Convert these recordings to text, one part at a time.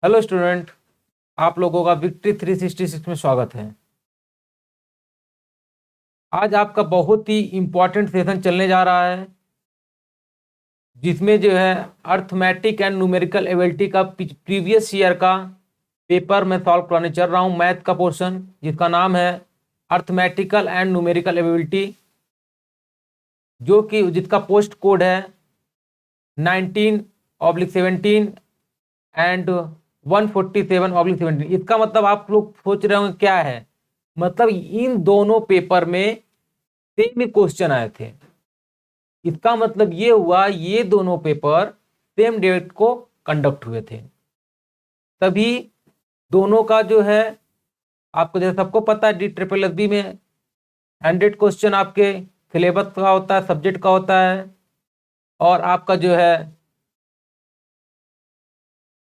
Hello student, आप लोगों का विक्ट्री 366 में स्वागत है। आज आपका बहुत ही इम्पोर्टेंट सेशन चलने जा रहा है, जिसमें जो है अर्थमेटिक एंड न्यूमेरिकल एबिलिटी का प्रीवियस ईयर का पेपर मैं सॉल्व कराने चल रहा हूं। मैथ का पोर्शन जिसका नाम है अर्थमेटिकल एंड न्यूमेरिकल एबिलिटी, जो कि जिसका पोस्ट कोड है 19/17 एंड 147/17। इसका मतलब आप लोग सोच रहे होंगे क्या है, मतलब इन दोनों पेपर में सेम ही क्वेश्चन आए थे। इसका मतलब ये हुआ ये दोनों पेपर सेम डेट को कंडक्ट हुए थे, तभी दोनों का जो है आपको जैसे सबको पता है DSSS में 100 क्वेश्चन आपके सिलेबस का होता है, सब्जेक्ट का होता है। और आपका जो है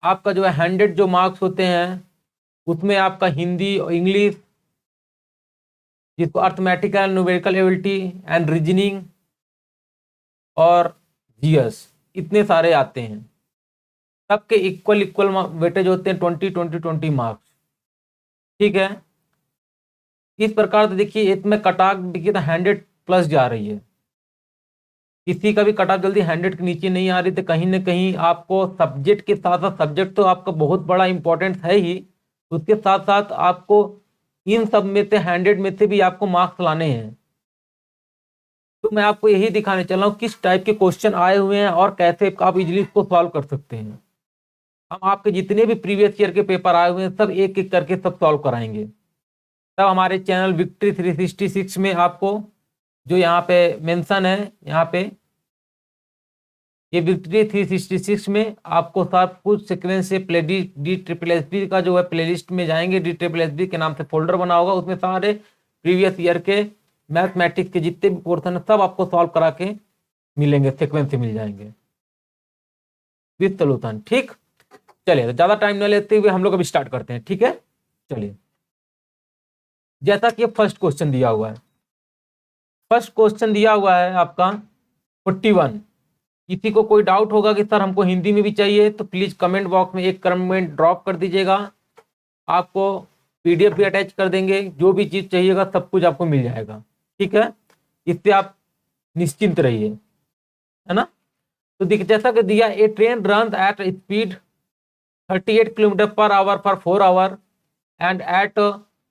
100 जो मार्क्स होते हैं उसमें आपका हिंदी और इंग्लिश, जिसको arithmetical numerical ability and reasoning और जीएस, इतने सारे आते हैं। सबके इक्वल वेटेज होते हैं 20 मार्क्स। ठीक है, इस प्रकार से देखिए इसमें कट ऑफ देखिए तो 100+ जा रही है। किसी का भी कट ऑफ जल्दी 100 के नीचे नहीं आ रही, तो कहीं ना कहीं आपको सब्जेक्ट के साथ साथ, सब्जेक्ट तो आपका बहुत बड़ा इंपॉर्टेंट है ही, उसके साथ साथ आपको इन सब में से 100 में से भी आपको मार्क्स लाने हैं। तो मैं आपको यही दिखाने चला हूँ किस टाइप के क्वेश्चन आए हुए हैं और कैसे आप इजीली इसको सॉल्व कर सकते हैं। हम आपके जितने भी प्रीवियस ईयर के पेपर आए हुए हैं सब एक एक करके सब सॉल्व कराएंगे। तब हमारे चैनल विक्ट्री 366 में आपको जो यहाँ पे मेंशन है, यहाँ पे ये विक्ट्री 366 में आपको सब कुछ सीक्वेंस से DSSS का जो है प्लेलिस्ट में जाएंगे। DSSS के नाम से फोल्डर बना होगा, उसमें सारे प्रीवियस ईयर के मैथमेटिक्स के जितने भी पोर्सन है सब आपको सॉल्व करा के मिलेंगे, सीक्वेंस से मिल जाएंगे विद सोल्यूशन। ठीक, चलिए तो ज्यादा टाइम न लेते हुए हम लोग अभी स्टार्ट करते हैं। ठीक है, चलिए जैसा कि फर्स्ट क्वेश्चन दिया हुआ है, फर्स्ट क्वेश्चन दिया हुआ है आपका 41। किसी को कोई डाउट होगा कि सर हमको हिंदी में भी चाहिए तो प्लीज कमेंट बॉक्स में एक कमेंट ड्रॉप कर दीजिएगा। आपको PDF भी अटैच कर देंगे, जो भी चीज चाहिएगा सब कुछ आपको मिल जाएगा। ठीक है, इससे आप निश्चिंत रहिए, है ना। तो जैसा कि दिया, a train run at speed 38 km/h for 4 hours and at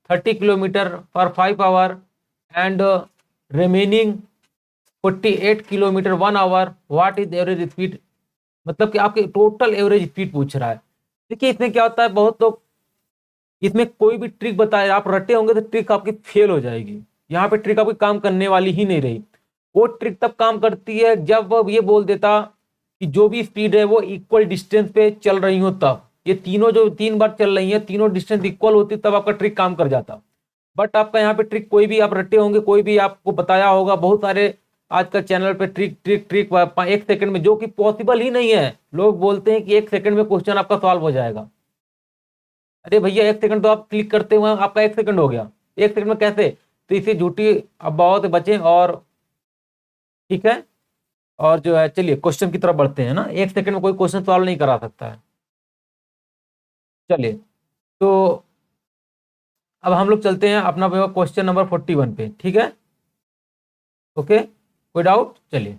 30 km/h 5 hours and remaining 48 km 1 hour, what is average speed. मतलब कि आपके टोटल एवरेज स्पीड पूछ रहा है। देखिए इसमें क्या होता है, बहुत लोग इसमें कोई भी ट्रिक बताए आप रटे होंगे तो ट्रिक आपकी फेल हो जाएगी। यहाँ पे ट्रिक आपकी काम करने वाली ही नहीं रही। वो ट्रिक तब काम करती है जब वो ये बोल देता कि जो भी स्पीड है वो इक्वल डिस्टेंस पे चल रही हो, तब ये तीनों जो 3 बार चल रही है तीनों डिस्टेंस इक्वल होती तब आपका ट्रिक काम कर जाता। बट आपका यहाँ पे ट्रिक कोई भी आप रटे होंगे, कोई भी आपको बताया होगा, बहुत सारे आजकल चैनल पे ट्रिक ट्रिक ट्रिक 1 सेकंड में, जो कि पॉसिबल ही नहीं है। लोग बोलते हैं कि 1 सेकंड में क्वेश्चन आपका सॉल्व हो जाएगा। अरे भैया 1 सेकंड तो आप क्लिक करते हुए आपका 1 सेकंड हो गया, 1 सेकंड में कैसे। तो इसी झूठी अफवाहों से बचें। और ठीक है, और जो है चलिए क्वेश्चन की तरफ बढ़ते हैं ना। 1 सेकंड में कोई क्वेश्चन सॉल्व नहीं करा सकता है। चलिए तो अब हम लोग चलते हैं अपना क्वेश्चन नंबर 41 पे। ठीक है, ओके, कोई डाउट। चलिए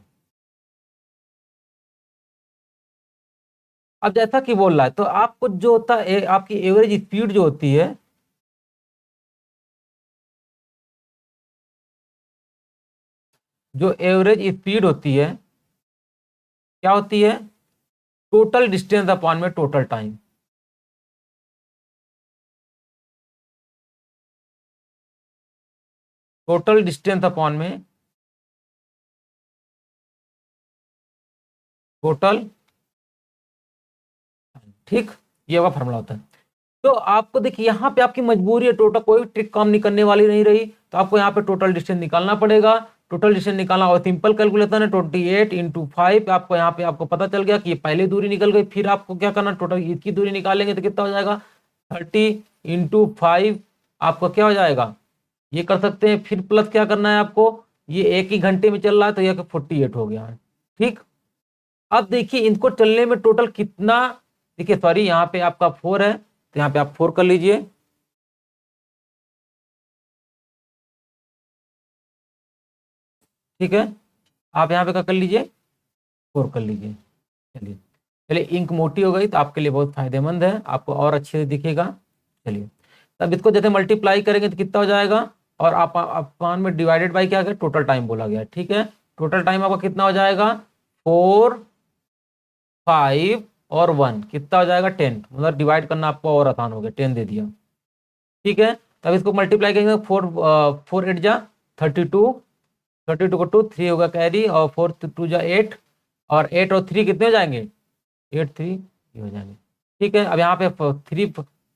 अब जैसा कि बोल रहा है, तो आपको जो होता है आपकी एवरेज स्पीड जो होती है, जो एवरेज स्पीड होती है क्या होती है, टोटल डिस्टेंस अपॉन में total time. Total distance upon में टोटल, ठीक, ये वाला फॉर्मूला होता है। तो आपको देखिए यहाँ पे आपकी मजबूरी है, टोटल कोई ट्रिक काम नहीं करने वाली नहीं रही, तो आपको यहाँ पे टोटल डिस्टेंस निकालना पड़ेगा। टोटल डिस्टेंस निकालना और सिंपल कैलकुलेशन है, 28 × 5। आपको यहाँ पे आपको पता चल गया कि ये पहले दूरी निकल गई, फिर आपको क्या करना, टोटल इसकी दूरी निकालेंगे तो कितना हो जाएगा 30 × 5। आपको क्या हो जाएगा, ये कर सकते हैं। फिर प्लस क्या करना है आपको, ये 1 ही घंटे में चल रहा है तो यह 48 हो गया है। ठीक, अब देखिए इनको चलने में टोटल कितना देखिए सॉरी, यहाँ पे आपका 4 है तो यहाँ पे आप 4 कर लीजिए। ठीक है, आप यहाँ पे क्या कर लीजिए, 4 कर लीजिए। चलिए चलिए, इंक मोटी हो गई तो आपके लिए बहुत फायदेमंद है, आपको और अच्छे से दिखेगा। चलिए, तब इसको जैसे मल्टीप्लाई करेंगे तो कितना हो जाएगा, और आप अपान में डिवाइडेड बाई क्या गया, टोटल टाइम बोला गया। ठीक है, टोटल टाइम आपका कितना हो जाएगा, 4, 5 और 1 कितना हो जाएगा, 10। मतलब डिवाइड करना आपको और आसान हो गया, 10 दे दिया। ठीक है, तब इसको मल्टीप्लाई करेंगे, 4 8 जा 32, 32 को 2 3 होगा कैरी, और 4 2 जा 8, और 8 और 3 कितने हो जाएंगे, 8 3 ये हो जाएंगे। ठीक है, अब यहाँ पे 3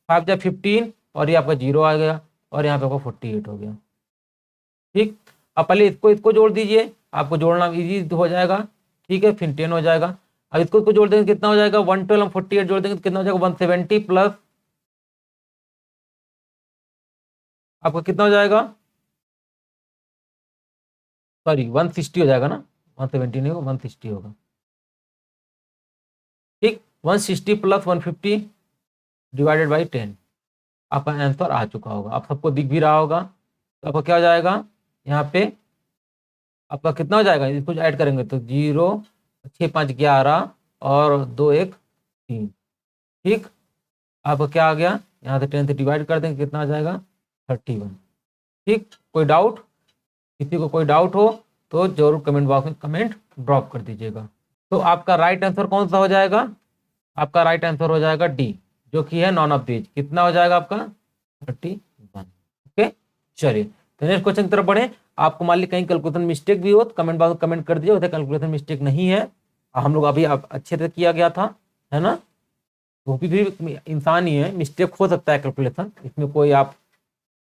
5 जा 15, और ये आपका 0 आ गया, और यहाँ पे आपका 48 हो गया। ठीक, अब पहले इसको इसको जोड़ दीजिए, आपको जोड़ना इजी हो जाएगा। ठीक है, फिर 10 हो जाएगा। अब इसको जोड़ देंगे कितना हो जाएगा, 112 हम 48 जोड़ देंगे तो कितना हो जाएगा, 170 प्लस आपका कितना हो जाएगा, सॉरी 160 हो जाएगा ना, 170 नहीं होगा, 160 होगा। ठीक, 160 प्लस 150 डिवाइडेड बाई 10, आपका आंसर आ चुका होगा, आप सबको दिख भी रहा होगा। तो आपका क्या हो जाएगा, यहाँ पे आपका कितना हो जाएगा, इसको ऐड करेंगे तो 0 6 5 11 और 2 1 3। ठीक, आपका क्या आ गया, यहाँ से 10 से डिवाइड कर देंगे, कितना आ जाएगा, 31। ठीक, कोई डाउट, किसी को कोई डाउट हो तो जरूर कमेंट बॉक्स में कमेंट ड्रॉप कर दीजिएगा। तो आपका राइट आंसर कौन सा हो जाएगा, आपका राइट आंसर हो जाएगा डी, जो कि है नॉन ऑफ दीज। कितना हो जाएगा आपका, 31। ओके, चलिए तो नेक्स्ट क्वेश्चन की तरफ बढ़े। आपको मान ली कहीं कैलकुलेशन मिस्टेक भी हो तो कमेंट बॉक्स में कमेंट कर दीजिए, कैलकुलेशन मिस्टेक नहीं है, हम लोग अभी अच्छे से किया गया था, है ना। वो भी इंसान ही है, मिस्टेक हो सकता है कैलकुलेशन, इसमें कोई आप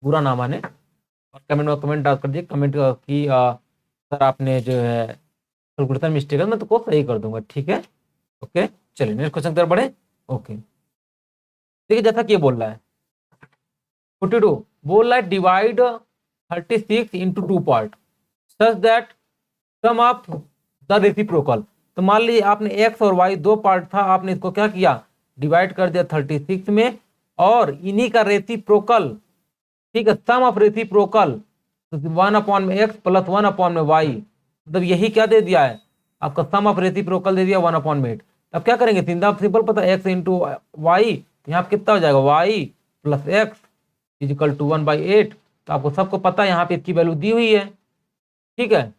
बुरा ना माने। और कमेंट में कमेंट डाल कर दीजिए, कमेंट की सर आपने जो है कैलकुलेशन मिस्टेक है, मैं तो को सही कर दूंगा। ठीक है, ओके, चलिए नेक्स्ट क्वेश्चन की तरफ बढ़े। ओके, देखिए जैसा कि ये बोल रहा है 42, बोल रहा है divide 36 into 2 part such that sum of the reciprocal. तो मान लीजिए आपने एक्स और वाई दो पार्ट था, आपने इसको क्या किया, डिवाइड कर दिया 36 में, और इन्हीं का रेसिप्रोकल, ठीक है, सम ऑफ रेसिप्रोकल 1 में एक्स प्लस 1 में वाई, मतलब यही क्या दे दिया है, आपका सम ऑफ रेसिप्रोकल दे दिया 1/8। अब क्या करेंगे, सीधा सिंपल पता है, एक्स इंटू वाई, तो यहाँ पे कितना हो जाएगा, y plus x is equal to 1/8। तो आपको सबको पता है यहाँ पे इसकी वैल्यू दी हुई है। ठीक है,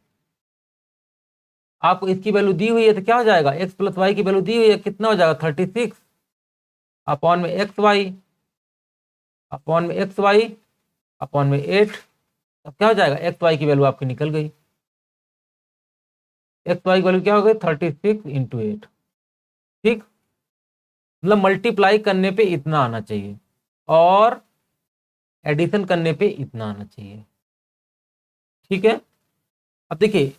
आपको इसकी वैल्यू दी हुई है तो क्या हो जाएगा, एक्स प्लस वाई की वैल्यू दी हुई है, कितना हो जाएगा 36 अपॉन में एक्स वाई, अपॉन में एक्स वाई, अपॉन में 8। अब क्या हो जाएगा, एक्स वाई की वैल्यू आपकी निकल गई, एक्स वाई की वैल्यू क्या हो गई, 36 इंटू 8। ठीक, मतलब मल्टीप्लाई करने पे इतना आना चाहिए, और एडिशन करने पे इतना आना चाहिए। ठीक है, अब देखिए,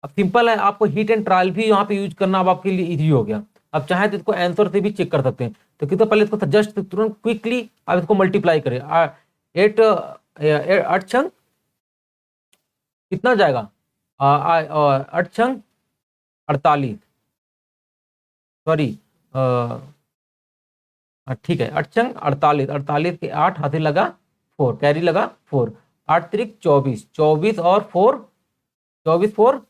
अब सिंपल है, आपको हीट एंड ट्रायल भी यहाँ पे यूज करना अब आपके लिए इजी हो गया। अब चाहे तो इसको आंसर से भी चेक कर सकते हैं, तो कितना पहले इसको जस्ट तुरंत क्विकली आप इसको मल्टीप्लाई करें, 8 8 छंग कितना हो जाएगा, 8 छंग 48, सॉरी ठीक है, 8 छंग 48, 48 के 8 हाथे लगा 4, कैरी लगा 4, 8 त्रिक 24, 24 और 4, 24 4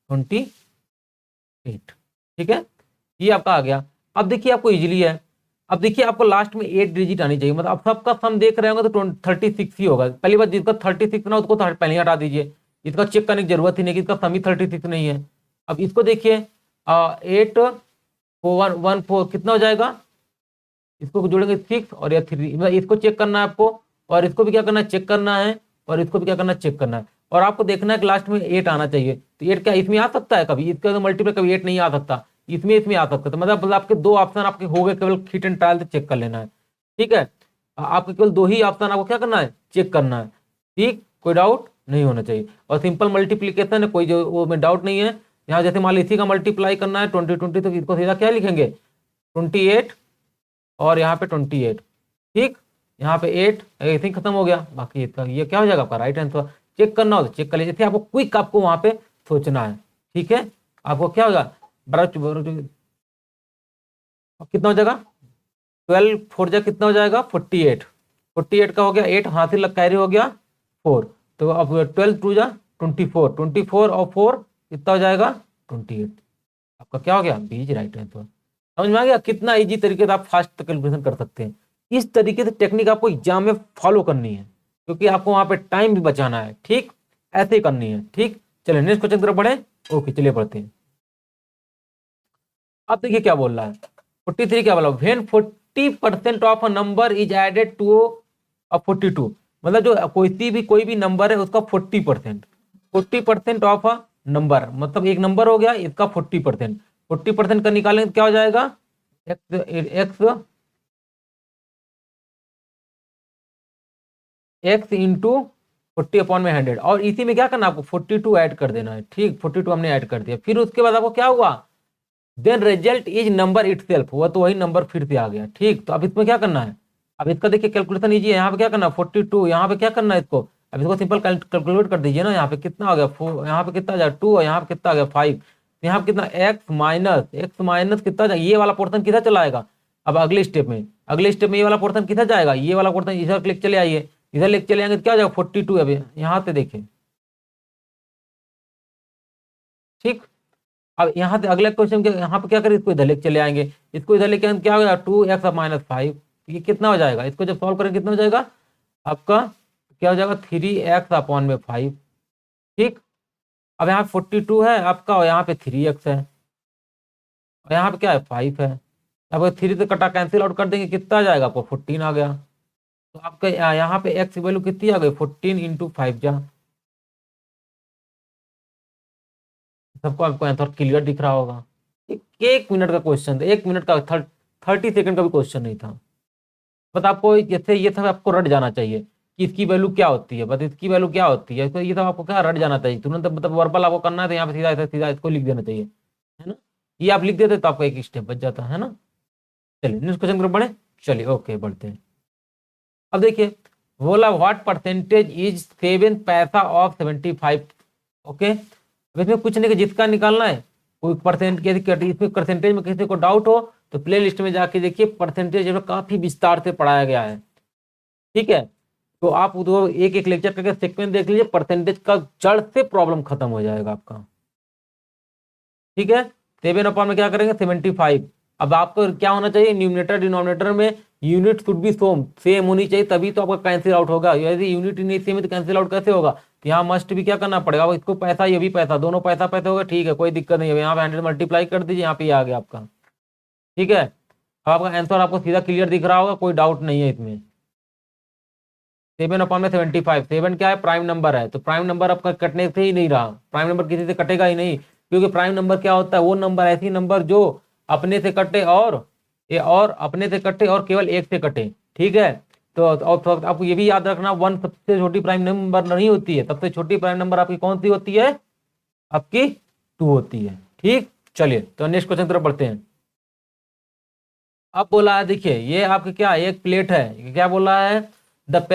28। ठीक है, ये आपका आ गया। अब देखिए आपको इजीली है, अब देखिए आपको लास्ट में 8 डिजिट आनी चाहिए, मतलब अब सबका सम देख रहे होंगे तो 36 ही होगा। पहली बात, जिसका 36 ना उसको पहले ही हटा दीजिए, इसका चेक करने की जरूरत ही नहीं कि इसका सम ही 36 नहीं है। अब इसको देखिए 8 1 1 4 कितना हो जाएगा, इसको जोड़ेंगे 6 और या 3, मतलब इसको चेक करना है आपको, और इसको भी क्या करना है, चेक करना है, और इसको भी क्या करना है, चेक करना है, और आपको देखना है कि लास्ट में 8 आना चाहिए। तो 8 क्या इसमें आ सकता है, कभी इसका मल्टीप्लाई कभी 8 नहीं आ सकता, इसमें आ सकता है। तो मतलब आपके दो ऑप्शन आपके हो गए, केवल हीट एंड ट्रायल से चेक कर लेना है। ठीक है, आपके केवल दो ही ऑप्शन आपको क्या करना है, चेक करना है। ठीक, कोई डाउट नहीं होना चाहिए, और सिंपल मल्टीप्लीकेशन है, कोई जो वो में डाउट नहीं है। यहाँ जैसे मान ली इसी का मल्टीप्लाई करना है 20 20, तो इसको सीधा क्या लिखेंगे, 28 और यहाँ पे 28। ठीक, यहाँ पे 8 ऐसे ही खत्म हो गया, बाकी इसका ये क्या हो जाएगा, आपका राइट आंसर। चेक करना हो तो चेक कर लीजिए, आपको क्विक आपको वहां पे सोचना है। ठीक है, आपको क्या होगा, कितना हो जाएगा, 12 4 जा कितना हो जाएगा 48, 48 का हो गया 8, हाथ लग कैरी हो गया 4, तो अब 12 2 जा 24, 24 और 4 कितना हो जाएगा 28, आपका क्या हो गया बीज राइट है। तो समझ में आ गया कितना इजी तरीके से आप फास्ट कैलकुलेशन कर सकते हैं। इस तरीके से टेक्निक आपको एग्जाम में फॉलो करनी है, क्योंकि आपको वहां पे टाइम भी बचाना है, ठीक ऐसे ही करनी है, ठीक। चलिए नेक्स्ट क्वेश्चन की तरफ बढ़े। ओके चलिए पढ़ते हैं। अब देखिए क्या बोल रहा है 43, क्या बोला when 40% of a number is added to a 42, मतलब जो कोई भी नंबर है उसका 40% ऑफ अ नंबर, मतलब एक नंबर हो गया इसका 40% का निकालेंगे तो क्या हो जाएगा एक्स इंटू 40/100, और इसी में क्या करना आपको 42 ऐड कर देना है, ठीक 42 हमने ऐड कर दिया। फिर उसके बाद आपको क्या हुआ then result is number itself, हुआ तो वही नंबर फिर से आ गया, ठीक। तो अब इसमें क्या करना है, अब इसका देखिए कैलकुलेशन इजी है। यहाँ पे क्या करना है 42, यहाँ पे क्या करना है इसको, अब इसको सिंपल कैलकुलेट कर दीजिए ना। यहाँ पे कितना हो गया 4, यहाँ पे कितना आ जाएगा 2, और यहाँ पे कितना आ गया 5, तो यहाँ पे कितना एक्स माइनस कितना आ जाएगा, ये वाला पोर्सन किधर चला आएगा। अब अगले स्टेप में ये वाला पोर्सन किधर जाएगा, ये वाला पोर्सन इधर क्लिक चले आइए, इधर लेके चले आएंगे तो क्या हो जाएगा 42। अभी यहाँ से देखिए, ठीक। अब यहाँ से अगले क्वेश्चन के यहाँ पे क्या करें, इसको इधर लेके चले आएंगे, इसको इधर लेके आएंगे क्या हो जाएगा 2x-5, ये कितना हो जाएगा, इसको जब सॉल्व करेंगे कितना हो जाएगा आपका, क्या हो जाएगा 3x/5, ठीक। अब यहाँ 42 है आपका, और यहाँ पे 3x है, और यहाँ पे क्या है 5 है। अब 3 से कटा कैंसिल आउट कर देंगे कितना आ जाएगा आपको 14 आ गया। तो आपका यहाँ पे x की वैल्यू कितनी आ गई 14 इंटू 5 जा। सबको आपको आंसर क्लियर दिख रहा होगा। एक मिनट का क्वेश्चन था, 1 मिनट का 30 सेकंड का भी क्वेश्चन नहीं था। बट आपको जैसे ये सब आपको रट जाना चाहिए कि इसकी वैल्यू क्या होती है, बस इसकी वैल्यू क्या होती है, तो ये सब आपको क्या रट जाना चाहिए तुरंत, मतलब वर्बल आपको करना है तो यहाँ पे सीधा सीधा इसको लिख देना चाहिए, है ना। ये आप लिख देते तो आपका एक स्टेप बच जाता है ना। चलिए नेक्स्ट क्वेश्चन की तरफ बढ़े। चलिए ओके बढ़ते हैं। अब देखिए बोला व्हाट परसेंटेज इज 7 पैसा ऑफ 75। ओके अब इसमें कुछ नहीं कि जिसका निकालना है, कोई परसेंट इसमें परसेंटेज में किसी को डाउट हो तो प्ले लिस्ट में जाके देखिए, परसेंटेज में काफी विस्तार से पढ़ाया गया है, ठीक है। तो आप तो एक एक लेक्चर करके सीक्वेंस देख लीजिए, परसेंटेज का जड़ से प्रॉब्लम खत्म हो जाएगा आपका, ठीक है। 7 में क्या करेंगे 75। अब आपको क्या होना चाहिए न्यूमिनेटर डिनोमिनेटर में यूनिट शुड बी सेम होनी चाहिए, तभी तो आपका कैंसिल आउट होगा। यदि यूनिट नहीं सेम है तो कैंसिल आउट कैसे होगा, तो यहाँ मस्ट भी क्या करना पड़ेगा, इसको पैसा ये भी पैसा, दोनों पैसा पैसा होगा, ठीक है कोई दिक्कत नहीं है। यहाँ पे 100 मल्टीप्लाई कर दीजिए, यहाँ पे आ गया आपका, ठीक है। अब आपका आंसर आपको सीधा क्लियर दिख रहा होगा, कोई डाउट नहीं है इसमें। 7/75, 7 क्या है प्राइम नंबर है, तो प्राइम नंबर आपका कटने से ही नहीं रहा, प्राइम नंबर किसी से कटेगा ही नहीं, क्योंकि प्राइम नंबर क्या होता है वो नंबर ऐसी नंबर जो अपने से कटे और अपने से कटे और केवल एक से कटे, ठीक है। तो और आपको ये भी याद रखना 1 सबसे छोटी प्राइम नंबर नहीं होती है, सबसे छोटी प्राइम नंबर आपकी कौन सी होती है, आपकी 2 होती है, ठीक। चलिए तो नेक्स्ट क्वेश्चन तरफ बढ़ते हैं। अब बोला है देखिए ये आपके क्या एक प्लेट है, क्या बोला है the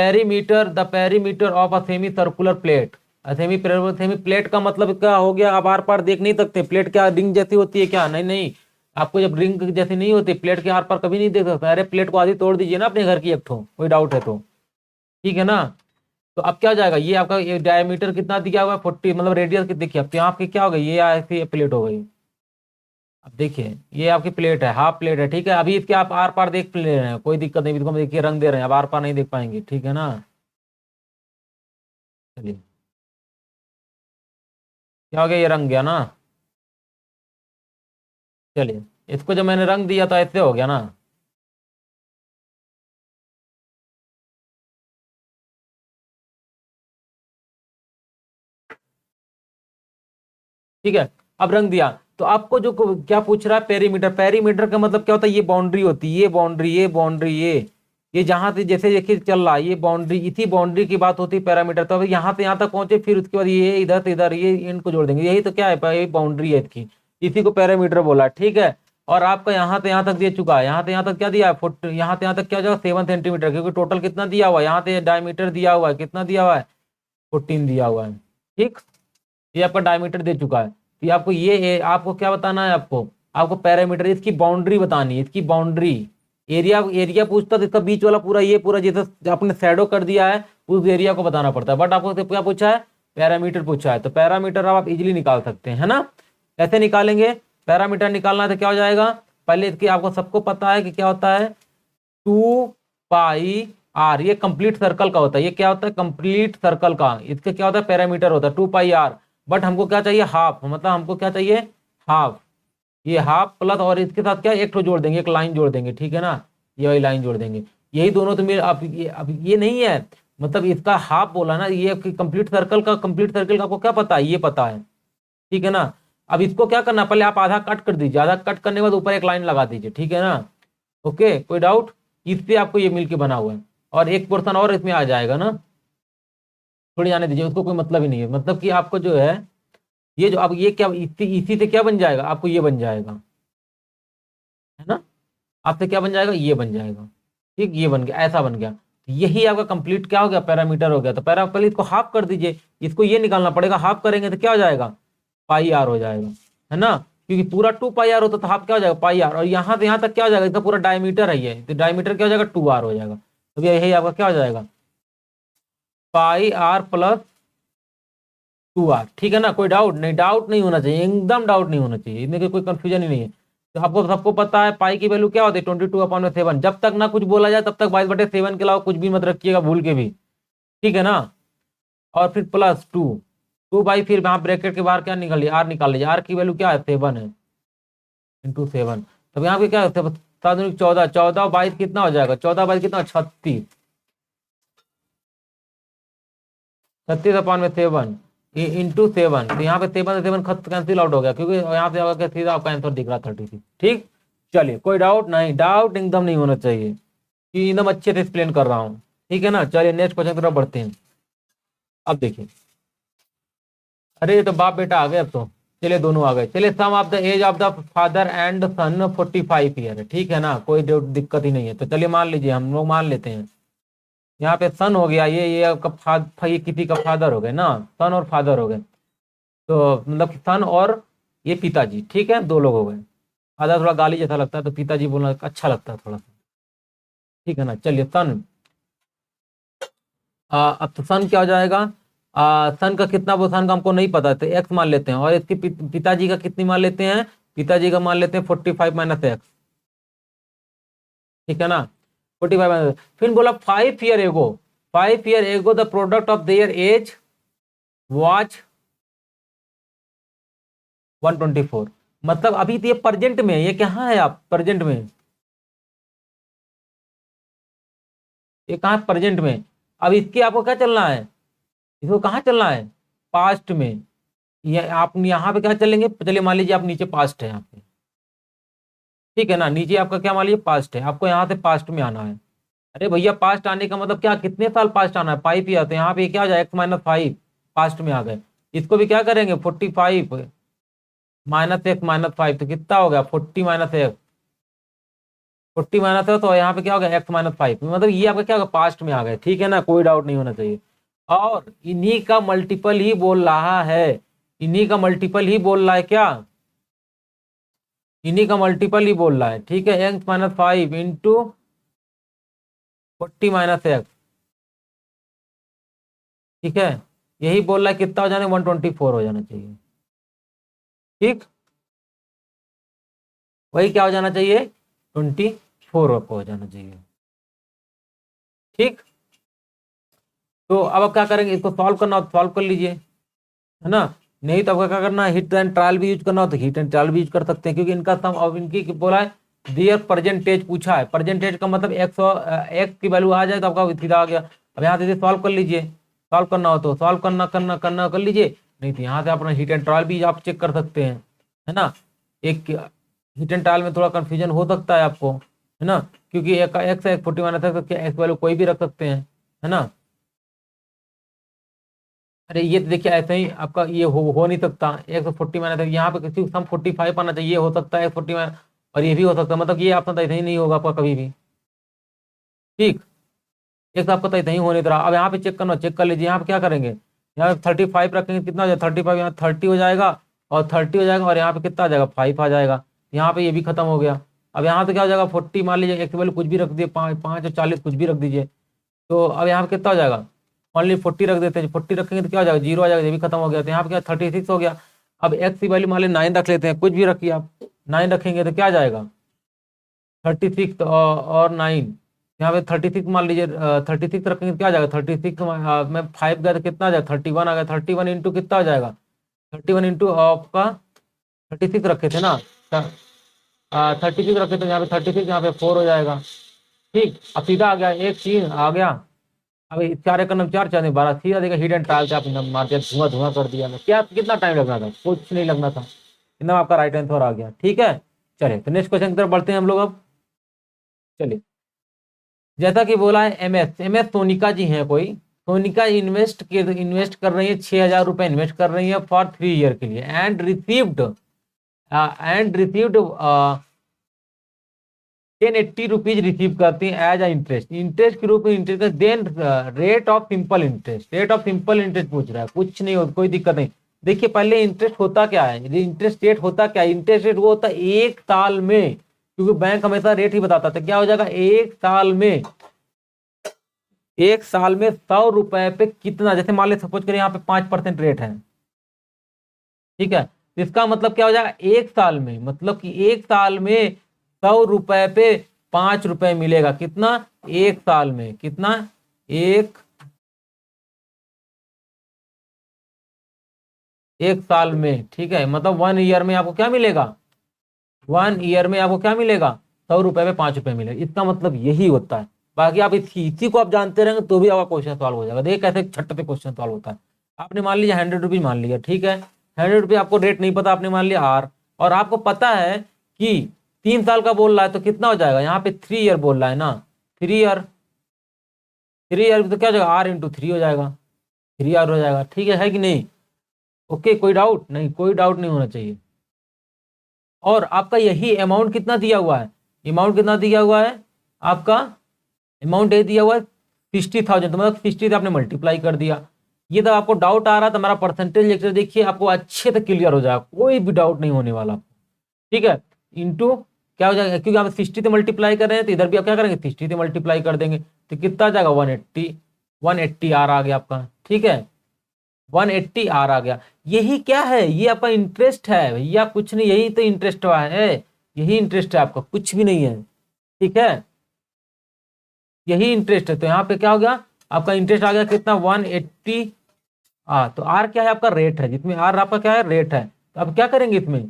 perimeter of a semi circular plate. Semi plate का मतलब क्या हो गया, आप आर पार देख नहीं सकते, प्लेट क्या रिंग जैसी होती है क्या, नहीं नहीं, आपको जब रिंग जैसी नहीं होती प्लेट के आर पार कभी नहीं देख सकता। अरे प्लेट को आधी तोड़ दीजिए ना अपने घर की एक ठो, कोई डाउट है तो, ठीक है ना। तो अब क्या हो जाएगा, ये आपका ये डायमीटर कितना दिया हुआ है 40, मतलब रेडियस की देखिए, अब यहाँ आपकी क्या हो गई, ये ऐसी प्लेट हो गई। अब देखिए ये आपकी प्लेट है, हाफ प्लेट है, ठीक है। अभी इसके आप आर पार देख ले रहे हैं, कोई दिक्कत नहीं, इसको हम देखिए रंग दे रहे हैं, अब आर पार नहीं देख पाएंगे, ठीक है ना। चलिए क्या हो गया, ये रंग गया ना। चलिए इसको जब मैंने रंग दिया तो ऐसे हो गया ना। ठीक है अब रंग दिया, तो आपको जो क्या पूछ रहा है पेरीमीटर, पेरीमीटर का मतलब क्या होता है, ये बाउंड्री होती है, ये जहां से जैसे देखिए चल रहा है ये बाउंड्री, इसी बाउंड्री की बात होती है पैरामीटर। तो अभी यहाँ से यहाँ तक पहुंचे, फिर उसके बाद ये इधर से इधर ये इनको जोड़ देंगे, यही तो क्या है ये बाउंड्री है इसकी, इसी को पैरामीटर बोला, ठीक है। और आपका यहाँ से यहाँ तक दे चुका है, यहाँ से यहाँ तक क्या दिया है फुट, यहाँ से यहाँ तक क्या हो जाएगा 7 सेंटीमीटर, क्योंकि टोटल कितना दिया हुआ है, यहाँ से डायमीटर दिया हुआ है, कितना दिया हुआ है 14 दिया हुआ है, ठीक। ये आपका डायमीटर दे चुका है। ये आपको आपको क्या बताना है, आपको आपको पैरामीटर इसकी बाउंड्री बतानी है, इसकी बाउंड्री एरिया एरिया पूछता तो इसका बीच वाला पूरा ये पूरा जैसे आपने शैडो कर दिया है उस एरिया को बताना पड़ता है, बट आपको क्या पूछा है, पैरामीटर पूछा है, तो पैरामीटर अब आप इजीली निकाल सकते हैं, है ना। कैसे निकालेंगे, पैरामीटर निकालना है तो क्या हो जाएगा, पहले इसकी आपको सबको पता है कि क्या होता है, 2πr, ये कंप्लीट सर्कल का होता है, ये क्या होता है, कंप्लीट सर्कल का, इसका क्या होता है, पैरामीटर होता है 2πr, बट हमको क्या चाहिए, हाफ, मतलब हमको क्या चाहिए, हाफ, ये हाफ प्लस और इसके साथ क्या एक तो जोड़ देंगे, एक लाइन जोड़ देंगे, ठीक है ना, ये वाली लाइन जोड़ देंगे, यही दोनों तो मेरे अब ये नहीं है, मतलब इसका हाफ बोला ना, ये कंप्लीट सर्कल का, कंप्लीट सर्कल का आपको क्या पता है, ये पता है, ठीक है ना। अब इसको क्या करना, पहले आप आधा कट कर दीजिए, आधा कट करने के बाद ऊपर एक लाइन लगा दीजिए, ठीक है ना। ओके, कोई डाउट, इससे आपको ये मिलके बना हुआ है, और एक पोर्शन और इसमें आ जाएगा ना, थोड़ी जाने दीजिए, उसको कोई मतलब ही नहीं है, मतलब कि आपको जो है ये जो अब ये क्या इसी से क्या बन जाएगा, आपको ये बन जाएगा, है ना, आपसे क्या बन जाएगा, ये बन जाएगा, ठीक, ये बन गया, ऐसा बन गया, यही आपका कंप्लीट क्या हो गया, पैरामीटर हो गया। तो पहले इसको हाफ कर दीजिए, इसको ये निकालना पड़ेगा, हाफ करेंगे तो क्या हो जाएगा, πr हो जाएगा, है ना, क्योंकि पूरा 2πr होता तो हाफ क्या हो जाएगा, πr, और यहाँ से यहाँ तक क्या हो जाएगा, इसका पूरा डायमीटर है ये, तो डायमीटर क्या हो जाएगा, 2r हो जाएगा, तो यही आपका क्या हो जाएगा, πr प्लस 2r, ठीक है ना। कोई डाउट नहीं, डाउट नहीं होना चाहिए, एकदम डाउट नहीं होना चाहिए, इनमें कोई कंफ्यूजन ही नहीं है। तो आपको सबको पता है पाई की वैल्यू क्या होती है, 22/7, जब तक ना कुछ बोला जाए तब तक 22/7 के अलावा कुछ भी मत रखिएगा भूल के भी, ठीक है ना। और फिर प्लस 2 बाई, फिर यहाँ ब्रैकेट के बाहर क्या निकाल लिया, आर निकाल लीजिए, आर की वैल्यू क्या है, 7 है, इंटू 7, तब यहाँ पे क्या है, 7 14, 14 22 कितना हो जाएगा, 14 22 कितना, 36, 36/7 इंटू 7, तो यहाँ पे 7 खत कैंसिल आउट हो गया, क्योंकि यहाँ से सीधा आपका आंसर दिख रहा 36, ठीक। चलिए, कोई डाउट नहीं, डाउट एकदम नहीं होना चाहिए, कि एकदम अच्छे से एक्सप्लेन कर रहा हूँ, ठीक है ना। चलिए नेक्स्ट क्वेश्चन की तरफ बढ़ते हैं। अब देखिए, अरे ये तो बाप बेटा आ गए अब तो, चलिए दोनों आ गए। चलिए, sum of the age of the father and son 45 year है, ठीक है ना, कोई दिक्कत ही नहीं है। तो चलिए मान लीजिए, हम लोग मान लेते हैं, यहाँ पे सन हो गया, ये आपका ये किसी का फादर हो गए ना, सन और फादर हो गए, तो मतलब सन और ये पिताजी, ठीक है, दो लोग हो गए। फादर थोड़ा गाली जैसा लगता है, तो पिताजी बोलना अच्छा लगता है थोड़ा सा, ठीक है ना। चलिए सन, अब तो सन क्या हो जाएगा, सन का कितना, वो सन का हमको नहीं पता, तो एक्स मान लेते हैं, और इसके पिताजी का कितनी मान लेते हैं, पिताजी का मान लेते हैं 45 माइनस एक्स, ठीक है ना, 45 माइनस। फिर बोला 5 ईयर एगो, 5 year ago the product of their age was 124, मतलब अभी तो ये प्रेजेंट में, ये कहाँ है, आप प्रेजेंट में, ये कहाँ प्रेजेंट में। अब इसके आपको क्या चलना है, इसको कहाँ चलना है, पास्ट में, ये आप यहाँ पे क्या चलेंगे, चलिए मान लीजिए आप नीचे पास्ट है यहाँ पे, ठीक है ना, नीचे आपका क्या मान लीजिए पास्ट है, आपको यहाँ से पास्ट में आना है। अरे भैया, पास्ट आने का मतलब क्या, कितने साल पास्ट आना है, 5 ईयर, तो यहाँ पे क्या हो जाए, x-5 पास्ट में आ गए। इसको भी क्या करेंगे, 45 माइनस x-5, तो कितना हो गया, 40 माइनस एक्स, 40 माइनस है, तो यहाँ पे क्या हो गया, x-5, मतलब ये आपका क्या होगा, पास्ट में आ गए, ठीक है ना, कोई डाउट नहीं होना चाहिए। और इन्हीं का मल्टीपल ही बोल रहा है, इन्हीं का मल्टीपल ही बोल रहा है, क्या, इन्हीं का मल्टीपल ही बोल रहा है, ठीक है, x-5 इंटू 40 माइनस एक्स, ठीक है, यही बोल रहा है, कितना हो जाना, 124 हो जाना चाहिए, ठीक, वही क्या हो जाना चाहिए, 24 आपको हो जाना चाहिए, ठीक। तो अब आप क्या करेंगे, इसको सॉल्व करना हो तो सॉल्व कर लीजिए, है ना, नहीं तो आपका क्या करना है, हिट एंड ट्रायल भी यूज करना हो तो हिट एंड ट्रायल भी यूज कर सकते हैं, क्योंकि इनका सम, अब इनकी बोला है दियर परसेंटेज पूछा है, परसेंटेज का मतलब एक्स की वैल्यू आ जाए तो आपका सीधा आ गया। अब यहाँ से सॉल्व कर लीजिए, सॉल्व करना हो तो सॉल्व करना करना करना कर लीजिए, नहीं तो यहाँ से अपना हिट एंड ट्रायल भी आप चेक कर सकते हैं, है ना। एक हिट एंड ट्रायल में थोड़ा कंफ्यूजन हो सकता है आपको, है ना, क्योंकि एक एक्स है, 40 माइनस एक्स वैल्यू कोई भी रख सकते हैं, है ना। अरे ये तो देखिए, ऐसे ही आपका ये हो नहीं सकता, 140 माइनस, यहाँ पे किसी सम 45 आना चाहिए, हो सकता है 40 माइनस, और ये भी हो सकता है, मतलब ये आपका ऐसे ही नहीं होगा आपका कभी भी, ठीक, एक तो आपका तो ऐसे ही होने तरह। अब यहाँ पे चेक करना, चेक कर लीजिए, यहाँ पे क्या करेंगे, यहाँ पे 35 रखेंगे, कितना हो जाएगा, 35, यहाँ 30 हो जाएगा, और 30 हो जाएगा, और यहाँ पे कितना आ जाएगा, 5 आ जाएगा, यहाँ पे ये भी खत्म हो गया, अब यहाँ तो क्या हो जाएगा 40, मान लीजिए एक वैल्यू कुछ भी रख दिए, 5 और 40 कुछ भी रख दीजिए, तो अब यहाँ पे कितना हो जाएगा, मान लीजिए 40 रख देते हैं, 40 रखेंगे तो क्या हो जाएगा, 0 आ जाएगा, ये भी खत्म हो गया, तो यहाँ पे क्या 36 हो गया। अब एक्स की वैल्यू मान लीजिए 9 रख लेते हैं, कुछ भी रखिए आप, 9 रखेंगे तो क्या आ जाएगा 36 और 9, यहाँ पे 36 मान लीजिए 36 रखेंगे तो क्या आ जाएगा 36 में 5 गया तो कितना आ जाएगा 31 आ गया, 31 इंटू कितना आ जाएगा 31 इंटू आपका 36 रखे थे ना, 36 रखे थे, यहाँ पे 36, यहाँ पे 4 हो जाएगा। ठीक, अब सीधा आ गया, एक 3 आ गया। अब 4 एक 4 4 12, सीधा देखा हिट एंड ट्रायल से आपने मार दिया, धुआं धुआं कर दिया। क्या कितना टाइम लगना था, कुछ नहीं लगना था, एकदम आपका राइट आंसर आ गया। ठीक है, चलिए तो नेक्स्ट क्वेश्चन की तरफ बढ़ते हैं हम लोग अब। चलिए, जैसा कि बोला है एमएस सोनिका जी हैं कोई, सोनिका इन्वेस्ट कर रही है 6,000 रुपए इन्वेस्ट कर रही है फॉर 3 ईयर के लिए, एंड रिसीव्ड 1080 रुपीज रिसीव करती है एज इंटरेस्ट, इंटरेस्ट के रूप में interest, then rate of simple interest, rate of simple interest पूछ रहा है, कुछ नहीं हो, कोई दिक्कत नहीं। देखिए पहले इंटरेस्ट होता क्या है, इंटरेस्ट रेट होता क्या है, इंटरेस्ट रेट वो होता है 1 साल में, क्योंकि बैंक हमेशा रेट ही बताता था। क्या हो जाएगा 1 साल में, 1 साल में 100 रुपए पे कितना, जैसे मान लीजिए सपोज करें यहाँ पे 5% रेट है, ठीक है, तो इसका मतलब क्या हो जाएगा 1 साल में, मतलब कि 1 साल में 100 रुपए पे 5 रुपए मिलेगा, कितना 1 साल में, कितना एक साल में। ठीक है, मतलब 1 ईयर में आपको क्या मिलेगा, 1 ईयर में आपको क्या मिलेगा 100 रुपए पे 5 रुपए मिलेगा, इसका मतलब यही होता है। बाकी आप इसी को आप जानते रहेंगे तो भी आपका क्वेश्चन सॉल्व हो जाएगा। देखिए कैसे छठ पे क्वेश्चन सॉल्व होता है। आपने मान लिया 100 रुपीज मान लिया, ठीक है, 100 रुपये आपको रेट नहीं पता, आपने मान लिया आर, और आपको पता है कि 3 साल का बोल रहा है तो कितना हो जाएगा, यहाँ पे 3 ईयर बोल रहा है ना, 3 ईयर तो क्या हो जाएगा आर इंटू 3 हो जाएगा, 3 आर हो जाएगा। ठीक है कि नहीं, ओके, कोई डाउट नहीं, कोई डाउट नहीं होना चाहिए। और आपका यही अमाउंट कितना दिया हुआ है, अमाउंट कितना दिया हुआ है, आपका अमाउंट ये दिया हुआ है 60,000, तो मतलब 60 से आपने मल्टीप्लाई कर दिया। ये तो आपको डाउट आ रहा था, हमारा परसेंटेज लेक्चर देखिए, आपको अच्छे से क्लियर हो जाएगा, कोई भी डाउट नहीं होने वाला। ठीक है, इंटू क्या हो जाएगा, क्योंकि आप 60 से मल्टीप्लाई कर रहे हैं तो इधर भी आप क्या करेंगे 60 से मल्टीप्लाई कर देंगे, तो कितना आ जाएगा 180 आर आ गया आपका। ठीक है, 180 आर आ गया। यही क्या है, ये आपका इंटरेस्ट है भैया, कुछ नहीं, यही तो इंटरेस्ट है, यही इंटरेस्ट है आपका, कुछ भी नहीं है। ठीक है, यही इंटरेस्ट है। तो यहाँ पे क्या हो गया आपका इंटरेस्ट आ गया कितना 180। तो आर क्या है आपका रेट है, जिसमें आर आपका क्या है रेट है, तो अब क्या करेंगे इसमें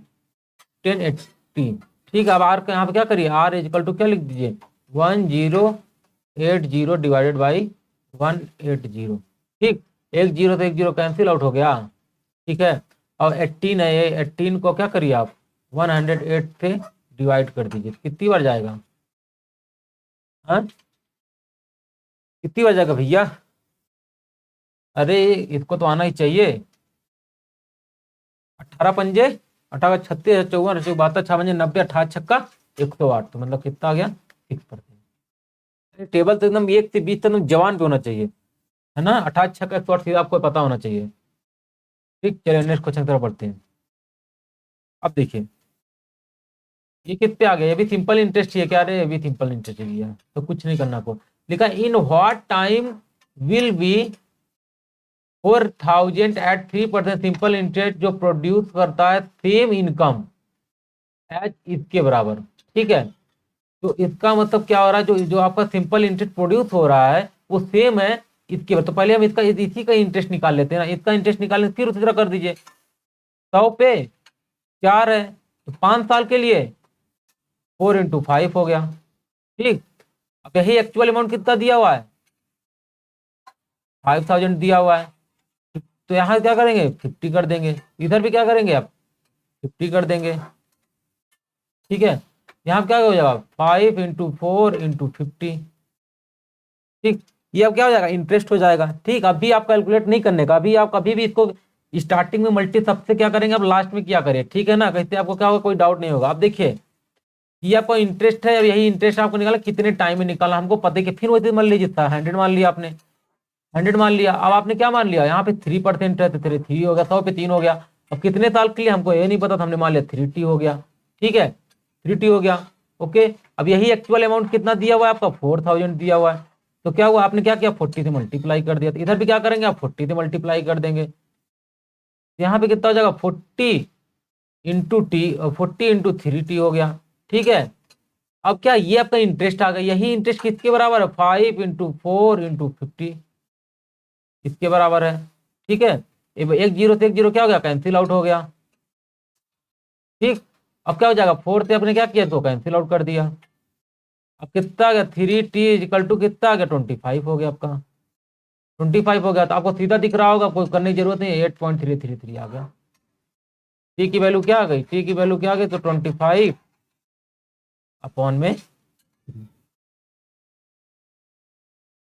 1080। ठीक है, अब आर का यहाँ पे क्या करिए, आर इजकल टू क्या लिख दीजिए 1080 डिवाइडेड बाई 180। ठीक, 1 0 तो 1 0 कैंसिल आउट हो गया। ठीक है, और 18 है, ये 18 को क्या करिए आप 108 से डिवाइड कर दीजिए, कितनी बार जाएगा, हाँ कितनी बार जाएगा भैया, अरे इसको तो आना ही चाहिए। 18 पंजे 18 36 54 72 6 पंजे 90 18 छक्का 108, तो मतलब कितना आ गया 6%। टेबल तो एकदम 1 से 20 तक एकदम जवान पे होना चाहिए, है ना, 18 छक्का 108 सीधा आपको पता होना चाहिए। ठीक, चलिए नेक्स्ट क्वेश्चन की तरफ बढ़ते हैं। अब देखिए ये कितने आ गया, ये भी सिंपल इंटरेस्ट ही है क्या, अरे ये भी सिंपल इंटरेस्ट ही है, तो कुछ नहीं करना आपको। लिखा in what time will be 4,000 at 3% simple interest जो प्रोड्यूस करता है सेम इनकम एज इसके बराबर। ठीक है, तो इसका मतलब क्या हो रहा है, जो जो आपका सिंपल इंटरेस्ट प्रोड्यूस हो रहा है वो सेम है इसके, तो पहले हम इसका इसी का इंटरेस्ट निकाल लेते हैं ना, इसका इंटरेस्ट निकालने फिर उसी तरह कर दीजिए, 100 पे 4 है तो 5 साल के लिए 4 इंटू 5 हो गया। ठीक, अब यही एक्चुअल अमाउंट कितना दिया हुआ है 5,000 दिया हुआ है, तो यहाँ क्या करेंगे 50 कर देंगे, इधर भी क्या करेंगे आप 50 कर देंगे। ठीक है, यहाँ क्या हो जाएगा 5 इंटू 4 इंटू 50। ठीक, ये अब क्या हो जाएगा इंटरेस्ट हो जाएगा। ठीक, अभी आप कैलकुलेट नहीं करने का, अभी आप कभी भी इसको स्टार्टिंग में मल्टी सबसे क्या करेंगे आप लास्ट में क्या करें, ठीक है ना, कहते आपको क्या होगा कोई डाउट नहीं होगा। अब देखिए ये आपका इंटरेस्ट है, अब यही इंटरेस्ट आपको निकाला कितने टाइम में निकाला हमको पता है कि, फिर वैसे मान लीजिए 100 मान लिया आपने, 100 मान लिया, अब आपने क्या मान लिया यहाँ पे 3% है तो 3 हो गया, 100 पे 3 हो गया। अब कितने साल के लिए हमको ये नहीं पता था, हमने मान लिया 3T हो गया। ठीक है, 3T हो गया, ओके, अब यही एक्चुअल अमाउंट कितना दिया हुआ है आपका 4000 दिया हुआ है, तो क्या हुआ आपने क्या किया 40 से मल्टीप्लाई कर दिया, तो इधर भी क्या करेंगे आप 40 से मल्टीप्लाई कर देंगे, यहाँ पे कितना हो जाएगा 40 इंटू टी, 40 इंटू 3t हो गया। ठीक है, अब क्या ये आपका इंटरेस्ट आ गया, यही इंटरेस्ट किसके बराबर है 5 इंटू 4 इंटू 50 इसके बराबर है। ठीक है, एक जीरो से एक जीरो क्या हो गया कैंसिल आउट हो गया। ठीक, अब क्या हो जाएगा 4 से आपने क्या किया तो कैंसिल आउट कर दिया, अब कितना आ गया 3t इक्वल टू कितना आ गया 25 हो गया आपका, 25 हो गया, तो आपको सीधा दिख रहा होगा, कोई करने की जरूरत नहीं, 8.333 आ गया। टी की वैल्यू क्या आ गई, टी की वैल्यू क्या आ गई तो 25 अपॉन में।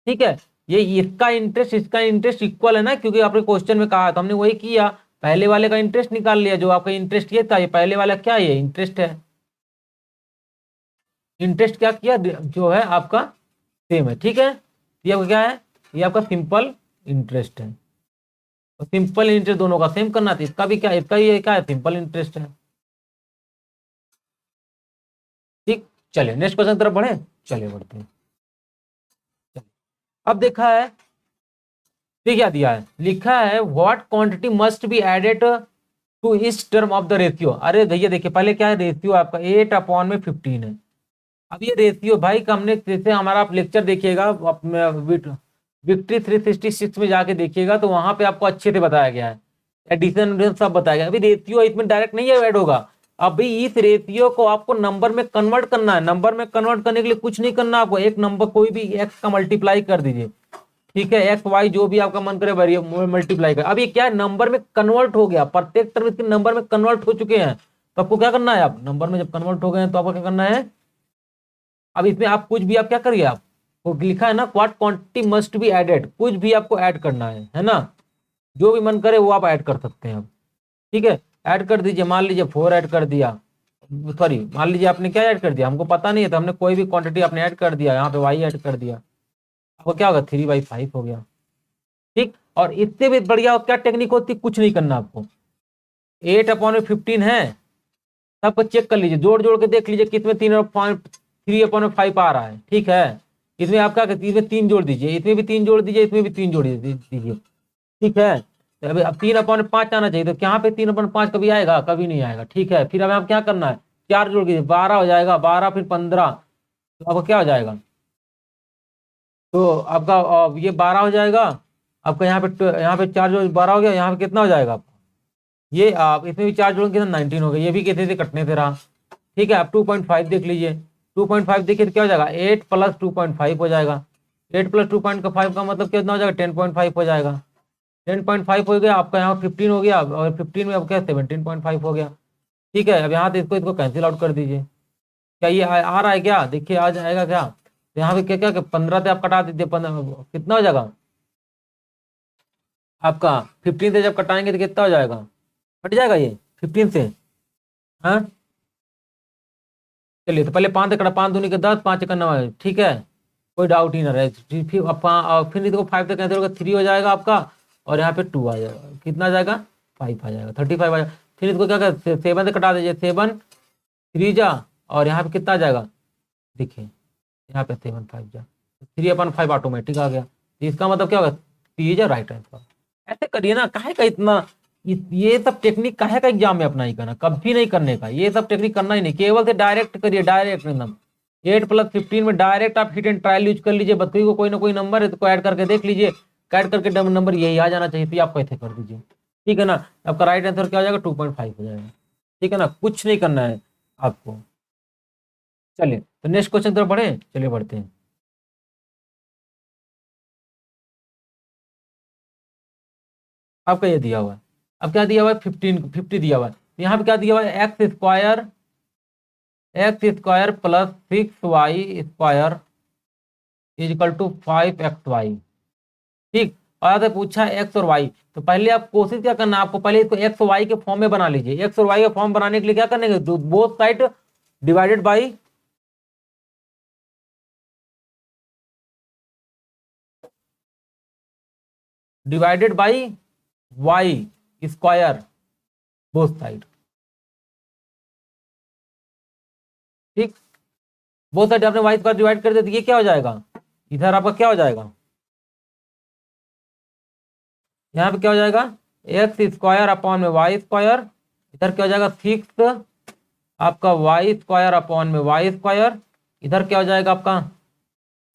ठीक है, ये इसका इंटरेस्ट इक्वल है ना, क्योंकि आपने क्वेश्चन में कहा तो हमने वही किया, पहले वाले का इंटरेस्ट निकाल लिया, जो आपका इंटरेस्ट ये था, ये पहले वाला क्या है, ये इंटरेस्ट है, इंटरेस्ट क्या किया जो है आपका सेम है। ठीक है, ये आपका क्या है, ये आपका सिंपल इंटरेस्ट है, तो सिंपल इंटरेस्ट दोनों का सेम करना था, इसका भी क्या, इसका ये क्या है सिंपल इंटरेस्ट है। ठीक, चलिए नेक्स्ट क्वेश्चन तरफ बढ़े, चलिए बढ़ते हैं। अब देखा है, ये क्या दिया है, लिखा है what quantity must be added to इस टर्म ऑफ द रेशियो। अरे भैया देखिए पहले क्या है, रेशियो आपका 8 अपॉन में 15 है। अब ये रेशियो भाई का हमने, जैसे हमारा आप लेक्चर देखिएगा विक्ट्री 366 में जाके देखिएगा, तो वहां पे आपको अच्छे से बताया गया है, एडिशन सब बताया गया। अभी रेशियो इसमें डायरेक्ट नहीं ऐड होगा, अभी इस रेशियो को आपको नंबर में कन्वर्ट करना है, नंबर में कन्वर्ट करने के लिए कुछ नहीं करना आपको, एक नंबर कोई भी एक्स का मल्टीप्लाई कर दीजिए। ठीक है, एक्स वाई जो भी आपका मन करे मल्टीप्लाई कर, अब ये क्या है नंबर में कन्वर्ट हो गया, प्रत्येक टर्म इसके नंबर में कन्वर्ट हो चुके हैं, तो आपको क्या करना है, आप नंबर में जब कन्वर्ट हो गए हैं तो आपको क्या करना है, अब इसमें आप कुछ भी आप क्या करिए, आप वो लिखा है ना what quantity must be added, कुछ भी आपको ऐड करना है ना, जो भी मन करे वो आप ऐड कर सकते हैं आप। ठीक है, ऐड कर दीजिए, मान लीजिए 4 ऐड कर दिया, सॉरी मान लीजिए आपने क्या ऐड कर दिया, हमको पता नहीं है, तो हमने कोई भी क्वांटिटी आपने ऐड कर दिया, यहाँ पे वाई ऐड कर दिया, आपको क्या होगा 3/5 हो गया। ठीक, और इससे भी बढ़िया क्या टेक्निक होती, कुछ नहीं करना आपको, 8 अपॉन में 15 है, सबको चेक कर लीजिए, जोड़ जोड़ के देख लीजिए कितने 3/5 आ रहा है। ठीक है, इसमें आप क्या करते, इसमें 3 जोड़ दीजिए, इसमें भी 3 जोड़ दीजिए, इसमें भी 3 जोड़ दीजिए। ठीक है, तो अभी अब 3/5 आना चाहिए, तो यहाँ पे 3/5 कभी आएगा, कभी नहीं आएगा। ठीक है, फिर हमें आप क्या करना है, 4 जोड़ दीजिए, 12 हो जाएगा, 12 फिर 15, तो आपका क्या हो जाएगा, तो आपका ये 12 हो जाएगा आपका, यहाँ पे 4 जोड़ 12 हो गया, यहाँ पे कितना हो जाएगा आपका, ये आप इसमें भी 4 जोड़ कितना 19 हो गया, ये भी कैसे से कटने से रहा। ठीक है, आप 2.5 देख लीजिए, 2.5 देखिए तो क्या हो जाएगा 8 प्लस 2.5 हो जाएगा, 8 प्लस 2.5 का मतलब कितना हो जाएगा 10.5 हो जाएगा, 10.5 हो गया आपका, यहाँ 15 हो गया, और 15 में अब क्या 17.5 हो गया। ठीक है, अब यहाँ से इसको इसको कैंसिल आउट कर दीजिए, क्या ये आ रहा है क्या, देखिए आ जाएगा क्या, तो यहाँ पे क्या क्या 15 से आप कटा दीजिए, 15 कितना हो जाएगा आपका, 15 से जब कटाएंगे तो कितना हो जाएगा, कट जाएगा ये 15 से। हाँ, चलिए तो पहले 5 से कटा, 5 दूनी के 10, 5 का 9, ठीक है, कोई डाउट ही ना रहे। फिर इसको 5 से कैंसिल होगा, 3 हो जाएगा आपका, और यहाँ पे 2 आ जाएगा, कितना आ जाएगा 5 आ जाएगा, 35 आ जाएगा। फिर इसको क्या कर 7 से कटा दीजिए, 7 3 जा, और यहाँ पे कितना आ जाएगा, देखिए यहाँ पे 7 5 जा, 3/5 ऑटोमेटिक आ गया, तो इसका मतलब क्या होगा, सी इज राइट आंसर। ऐसे करिए ना, काहे का इतना ये सब टेक्निक काहे का एग्जाम में अपना ही करना, कभी नहीं करने का, ये सब टेक्निक करना ही नहीं, केवल से डायरेक्ट करिए, डायरेक्ट एकदम 8 प्लस 15 में डायरेक्ट आप हिट एंड ट्रायल यूज कर लीजिए, बच्चे को कोई ना कोई नंबर है तो ऐड करके देख लीजिए, ऐड करके नंबर यही आ जाना चाहिए, तो आप कैसे कर दीजिए। ठीक है ना, आपका राइट आंसर क्या हो जाएगा 2.5 हो जाएगा। ठीक है ना, कुछ नहीं करना है आपको। चलिए तो नेक्स्ट क्वेश्चन तरफ बढ़े, चलिए बढ़ते हैं। आपका ये दिया हुआ है, अब क्या दिया हुआ है 50 दिया हुआ है, यहाँ पे क्या दिया हुआ है x square plus 6y² is equal to 5xy। ठीक, और आपसे पूछा एक्स और वाई, तो पहले आप कोशिश क्या करना, आपको पहले इसको एक्स वाई के फॉर्म में बना लीजिए, एक्स और वाई के फॉर्म बनाने के लिए क्या करने both side divided by y square both side. ठीक, बोथ साइड आपने वाई स्क्वायर डिवाइड कर दिया तो ये क्या हो जाएगा, इधर आपका क्या हो जाएगा, यहाँ पे क्या हो जाएगा एक्स स्क्वायर अपॉन में वाई स्क्वायर, इधर क्या हो जाएगा 6 आपका वाई स्क्वायर अपॉन में वाई स्क्वायर, इधर क्या हो जाएगा आपका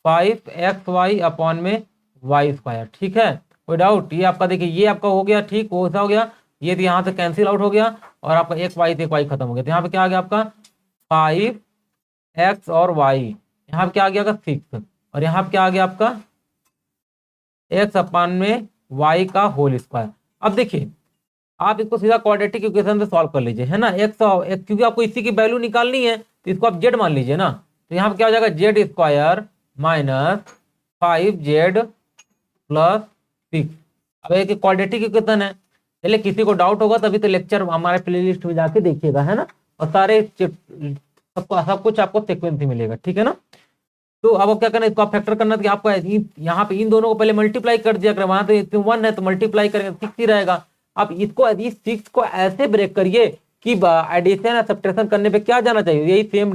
5xy अपॉन में वाई स्क्वायर। ठीक है, कोई डाउट, ये आपका देखिए ये आपका हो गया ठीक, वो सा हो गया, ये तो यहाँ से कैंसिल आउट हो गया और आपका एक वाई से एक वाई खत्म हो गया, तो यहाँ पे क्या आ गया आपका 5x और y, यहाँ पे क्या आ गया आपका 6 और यहाँ पे क्या आ गया आपका x अपॉन में y का होल स्क्वायर। अब देखिए आप इसको सीधा क्वाड्रेटिक इक्वेशन से सॉल्व कर लीजिए, है ना, क्योंकि आपको इसी की वैल्यू निकालनी है तो इसको आप जेड मान लीजिए ना, तो यहाँ पे क्या हो जाएगा Z square minus 5z plus 6। अब एक क्वाड्रेटिक इक्वेशन है, चलिए किसी को डाउट होगा तभी तो लेक्चर हमारे प्ले लिस्ट में जाके देखिएगा, है ना, और सारे सब कुछ आपको सीक्वेंस ही मिलेगा। ठीक है ना, तो अब क्या करना है, इसको आप फैक्टर करना है कि आपको यहाँ पे इन दोनों को पहले मल्टीप्लाई कर दिया करें, वहां तो 1 है तो मल्टीप्लाई करेंगे 6 ही रहेगा। अब इसको यदि 6 को ऐसे ब्रेक करिए कि एडिशन या सब्ट्रैक्शन करने पे क्या जाना चाहिए, यही सेम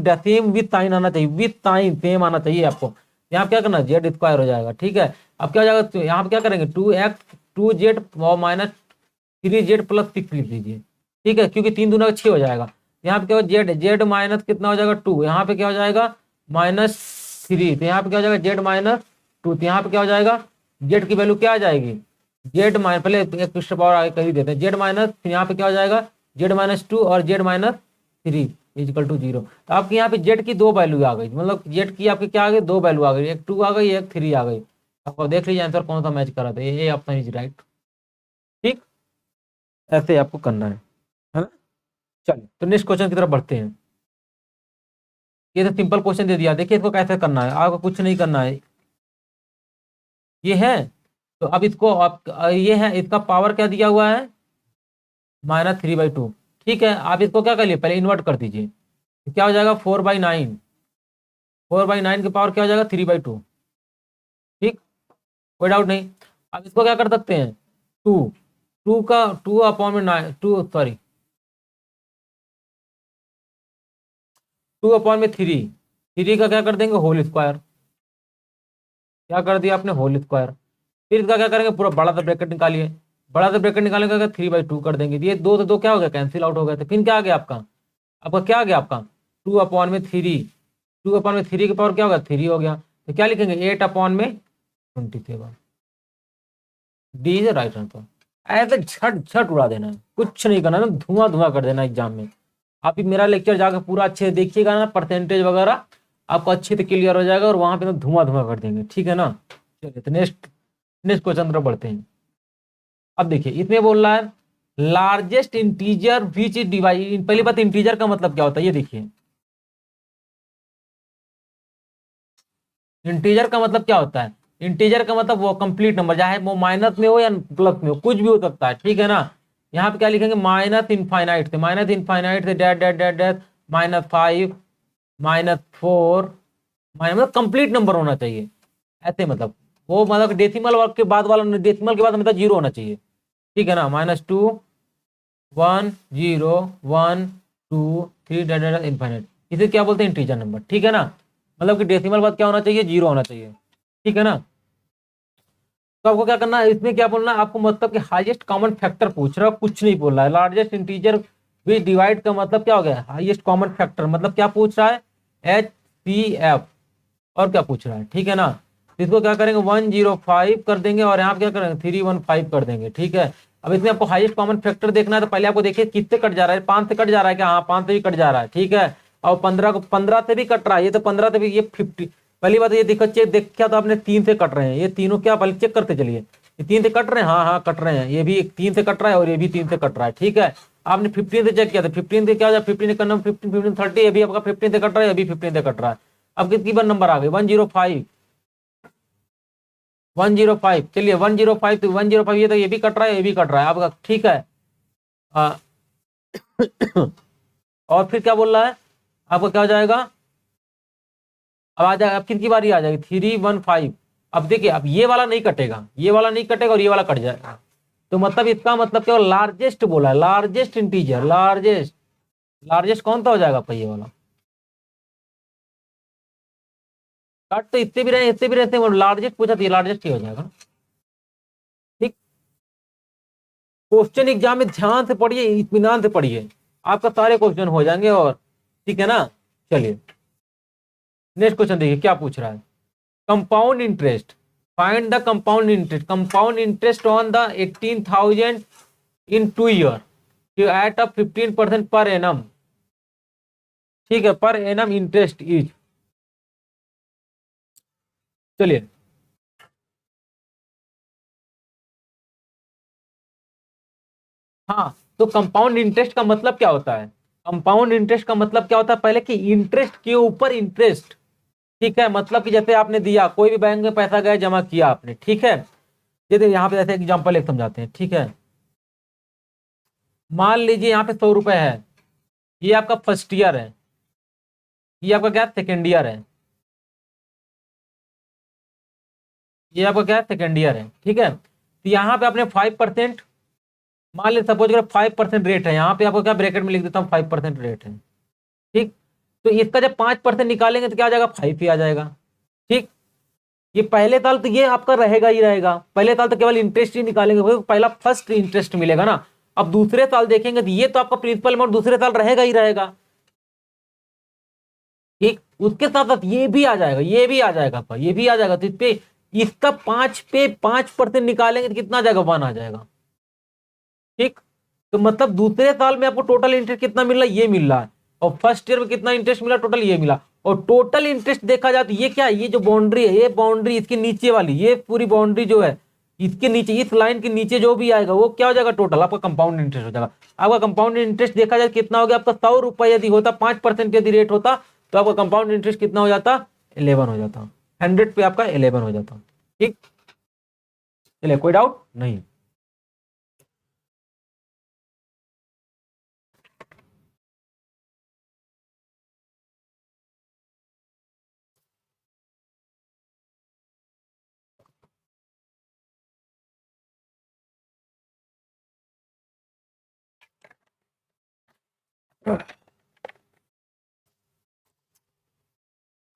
विथ साइन आना चाहिए, विथ साइन सेम आना चाहिए आपको। यहाँ क्या करना जेड स्क्वायर हो जाएगा। ठीक है, अब क्या हो जाएगा, तो यहाँ पे क्या करेंगे 2z माइनस 3z प्लस 6 लिख दीजिए। ठीक है, क्योंकि 3 दूना 6 हो जाएगा, यहाँ पे क्या हो जेड माइनस कितना हो जाएगा 2, यहाँ पे क्या हो जाएगा -3, तो यहाँ पे क्या हो जाएगा z-2, तो यहाँ पे क्या हो जाएगा जेड की वैल्यू क्या आ जाएगी जेड माइनस, पहले एक स्टेप और आगे कर ही देते हैं, जेड माइनस, फिर यहाँ पे क्या हो जाएगा z-2 और z-3 इक्वल टू 0। तो आपके यहाँ पे जेड की 2 वैल्यू आ गई, मतलब जेड की आपकी क्या आ गई 2 वैल्यू आ गई, एक 2 आ गई एक 3 आ गई। आपको देख लीजिए आंसर कौन सा मैच करा था, ये ऑप्शन इज राइट। ठीक, ऐसे आपको करना है ना। चलिए तो नेक्स्ट क्वेश्चन की तरफ बढ़ते हैं। ये तो सिंपल क्वेश्चन दे दिया, देखिए इसको कैसे करना है, आपको कुछ नहीं करना है, ये है तो अब इसको आप ये है, इसका पावर क्या दिया हुआ है -3/2। ठीक है, आप इसको क्या कर लिए पहले इन्वर्ट कर दीजिए, तो क्या हो जाएगा 4/9, 4/9 की पावर क्या हो जाएगा 3/2। ठीक, कोई डाउट नहीं। अब इसको क्या कर सकते हैं 2, 2 का 2 अपॉन में 9, 2 सॉरी 2 अपॉन में 3 का क्या कर देंगे होल स्क्वायर, क्या कर दिया आपने होल स्क्वायर। फिर इसका क्या करेंगे पूरा बड़ा सा ब्रैकेट निकालिए, बड़ा सा ब्रैकेट निकालने का 3/2 कर देंगे, ये 2 से 2 क्या हो गया कैंसिल आउट हो गया, तो फिर क्या आ गया आपका, आपका क्या आ गया आपका 2 अपॉन में 3, 2 अपॉन में 3 की पावर क्या होगा 3 हो गया, तो क्या लिखेंगे 8 अपॉन में 27। D is right answer. ऐसे झट झट उड़ा देना है, कुछ नहीं करना, धुआं धुआं कर देना एग्जाम में। आप ही मेरा लेक्चर जाकर पूरा अच्छे से देखिएगा ना, परसेंटेज वगैरह आपको अच्छे से क्लियर हो जाएगा और वहां पे तो धुआं धुआं कर देंगे। ठीक है ना, चलिए तो नेक्स्ट नेक्स्ट क्वेश्चन तरफ बढ़ते हैं। अब देखिए इसमें बोल रहा है largest integer which is divide, पहली बात इंटीजर का मतलब क्या होता है ये देखिए, इंटीजर का मतलब क्या होता है, इंटीजर का मतलब वो कंप्लीट नंबर, चाहे वो माइनस में हो या प्लस में हो, कुछ भी हो सकता है। ठीक है ना, यहाँ पे क्या लिखेंगे minus infinite say that that that that -5 -4 मतलब कंप्लीट नंबर होना चाहिए ऐसे, मतलब वो मतलब डेसिमल वर्ग के बाद वाला, डेसिमल के बाद मतलब 0 होना चाहिए। ठीक है ना, -2 1 0 1 2 3 डैट डैट इनफाइनाइट, इसे क्या बोलते हैं इंटीजर नंबर। ठीक है ना, मतलब कि डेसिमल बाद क्या होना चाहिए 0 होना चाहिए। ठीक है ना, तो आपको क्या करना है इसमें क्या बोलना है आपको, मतलब कि हाईएस्ट कॉमन फैक्टर पूछ रहा है, कुछ नहीं बोल रहा है। लार्जेस्ट इंटीजर विच डिवाइड का मतलब क्या हो गया हाईएस्ट कॉमन फैक्टर, मतलब क्या पूछ रहा है HCF, और क्या पूछ रहा है। ठीक है ना, तो इसको क्या करेंगे 105 कर देंगे और यहाँ क्या करेंगे 315 कर देंगे। ठीक है, अब इसमें आपको हाईएस्ट कॉमन फैक्टर देखना है, तो पहले आपको देखिए किससे कट जा रहा है, 5 से कट जा रहा है क्या, हाँ 5 से भी कट जा रहा है। ठीक है, और 15 से भी कट रहा है, ये तो 15 से भी, ये 50, पहली बात ये देखो चेक देखा तो आपने 3 से कट रहे हैं, ये तीनों क्या पहले चेक करते चलिए, ये 3 से कट रहे हैं, हाँ हाँ कट रहे हैं, ये भी 3 से कट रहा है और ये भी 3 से कट रहा है। ठीक है, आपने 15 से चेक किया था, 15 से क्या हो जाए 15 करना 15 15 30, ये भी आपका 15 से कट रहा है, ये भी 15 से कट रहा है। अब कितनी बार नंबर आ गए 105, 105, चलिए 105 तो 105, ये तो ये भी कट रहा है ये भी कट रहा है आपका। ठीक है, आ, और फिर क्या बोल रहा है आपको क्या हो जाएगा, अब आ जाएगा, अब कितनी बारी आ जाएगी 315। अब देखिए अब ये वाला नहीं कटेगा, ये वाला नहीं कटेगा और ये वाला कट जाएगा, तो मतलब इसका मतलब क्या लार्जेस्ट बोला है, लार्जेस्ट इंटीजर, लार्जेस्ट कौन सा हो जाएगा आपका ये वाला, काट तो इतने भी रहे इतने भी रहते हैं, लार्जेस्ट पूछा तो लार्जेस्ट ही हो जाएगा। ठीक, क्वेश्चन एग्जाम में ध्यान से पढ़िए, इत्मीनान से पढ़िए, आपका सारे क्वेश्चन हो जाएंगे। और ठीक है ना, चलिए नेक्स्ट क्वेश्चन देखिए क्या पूछ रहा है। Compound interest, find the compound interest, compound interest on the 18,000 in 2 year to at up 15% per annum. ठीक है, पर एनम इंटरेस्ट इज, चलिए हाँ, तो कंपाउंड इंटरेस्ट का मतलब क्या होता है? कंपाउंड इंटरेस्ट का मतलब क्या होता है? पहले कि इंटरेस्ट के ऊपर इंटरेस्ट। ठीक है, मतलब कि जैसे आपने दिया, कोई भी बैंक में पैसा गया जमा किया आपने, ठीक है, जैसे यहाँ पे जैसे एग्जांपल एक समझाते हैं। ठीक है, मान लीजिए यहाँ पे 100 रुपए है, ये आपका फर्स्ट ईयर है, ये आपका क्या सेकेंड ईयर है, ये आपका क्या सेकेंड ईयर है। ठीक है, तो यहाँ पे आपने 5%, मान लीजिए सपोज करो 5% रेट है, यहाँ पे आपको क्या ब्रैकेट में लिख देता हूँ 5% रेट है। ठीक, तो इसका जब 5% निकालेंगे तो क्या आ जाएगा, 5 ही आ जाएगा। ठीक, ये पहले साल तो ये आपका रहेगा ही रहेगा, पहले साल तो केवल इंटरेस्ट ही निकालेंगे, पहला फर्स्ट इंटरेस्ट मिलेगा ना। अब दूसरे साल देखेंगे तो ये तो आपका प्रिंसिपल अमाउंट दूसरे साल रहेगा ही रहेगा। ठीक, उसके साथ साथ ये भी आ जाएगा, ये भी आ जाएगा आपका, ये भी आ जाएगा, तो इस पे इसका 5 पे 5% निकालेंगे तो कितना आ जाएगा, 1 आ जाएगा। ठीक, तो मतलब दूसरे साल में आपको टोटल इंटरेस्ट कितना मिल रहा है, ये मिल रहा है, और फर्स्ट ईयर में कितना इंटरेस्ट मिला, टोटल ये मिला। और टोटल इंटरेस्ट देखा जाए तो ये क्या है, ये जो बाउंड्री है, ये बाउंड्री इसके नीचे वाली, ये पूरी बाउंड्री जो है इसके नीचे, इस लाइन के नीचे जो भी आएगा वो क्या हो जाएगा, टोटल आपका कंपाउंड इंटरेस्ट हो जाएगा। आपका कंपाउंड इंटरेस्ट देखा जाए कितना हो गया आपका, 100 रुपए यदि होता, 5% यदि रेट होता, तो आपका कंपाउंड इंटरेस्ट कितना हो जाता, 11 हो जाता, 100 पे आपका 11 हो जाता। ठीक, चलिए कोई डाउट नहीं।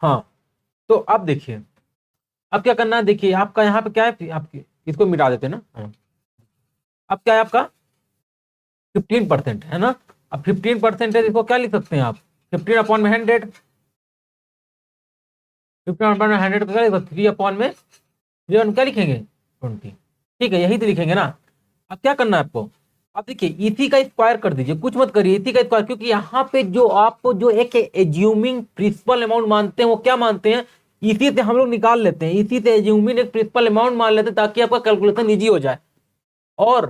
हाँ, तो अब देखिए, अब क्या करना है, देखिए आपका यहाँ पे क्या है, आपकी इसको मिटा देते हैं ना। हाँ। अब क्या है आपका 15% है ना। अब 15% है, इसको क्या लिख सकते हैं आप, 15/100, 15/100 को क्या लिख सकते, 3/में क्या लिखेंगे, 20। ठीक है, यही तो लिखेंगे ना। अब क्या करना है आपको, अब देखिए इसी का स्क्वायर कर दीजिए, कुछ मत करिए, इसी का स्क्वायर, क्योंकि यहाँ पे जो आपको जो एक एज्यूमिंग प्रिंसिपल अमाउंट मानते हैं वो क्या मानते हैं, इसी से हम लोग निकाल लेते हैं, इसी से एज्यूमिंग एक प्रिंसिपल अमाउंट मान लेते हैं ताकि आपका कैलकुलेशन ईजी हो जाए। और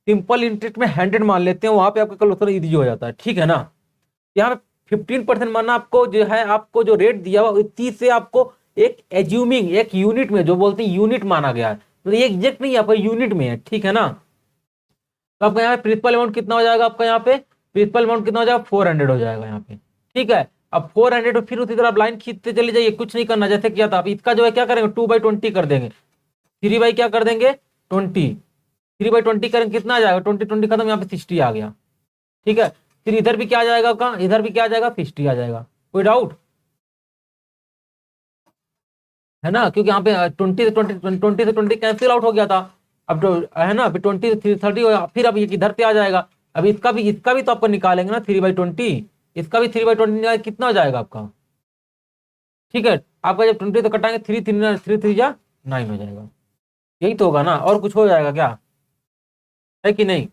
सिंपल इंटरेस्ट में 100 मान लेते हैं, वहां पे आपका कैलकुलेशन ईजी हो जाता है। ठीक है ना, यहाँ पे 15% मानना आपको जो है, आपको जो रेट दिया हुआ इसी से आपको एक एज्यूमिंग एक यूनिट में, जो बोलते हैं यूनिट माना गया है, तो ये एग्जैक्ट नहीं है, आपका यूनिट में है। ठीक है ना, तो आपका यहाँ पे प्रिंसिपल अमाउंट कितना हो जाएगा, आपका यहाँ पे प्रिंसिपल अमाउंट कितना हो जाएगा, 400 हो जाएगा यहाँ पे। ठीक है, अब 400 फिर उसी तरह आप लाइन खींचते चले जाइए, कुछ नहीं करना, जैसे किया था। अब इसका जो है क्या करेंगे, 2/20 कर देंगे, 3 क्या कर देंगे, 20, 3/20 करेंगे, कितना आ जाएगा, 20 खत्म, यहाँ पे 60 आ गया। ठीक है, फिर इधर भी क्या आ जाएगा आपका, इधर भी क्या आ जाएगा, 60 आ जाएगा। कोई डाउट है ना, क्योंकि यहाँ पे 20 से 20 कैंसिल आउट हो गया था। अब तो है ना, अभी 20 से 30 हो गया, फिर अब ये इधर पे आ जाएगा। अब इसका भी तो आपको निकालेंगे ना, 3/20, इसका भी 3/20 कितना हो जाएगा आपका। ठीक है, आपका जब 20 तो कटाएंगे, 3 3 9 हो जाएगा, यही तो होगा ना, और कुछ हो जाएगा क्या, है कि नहीं,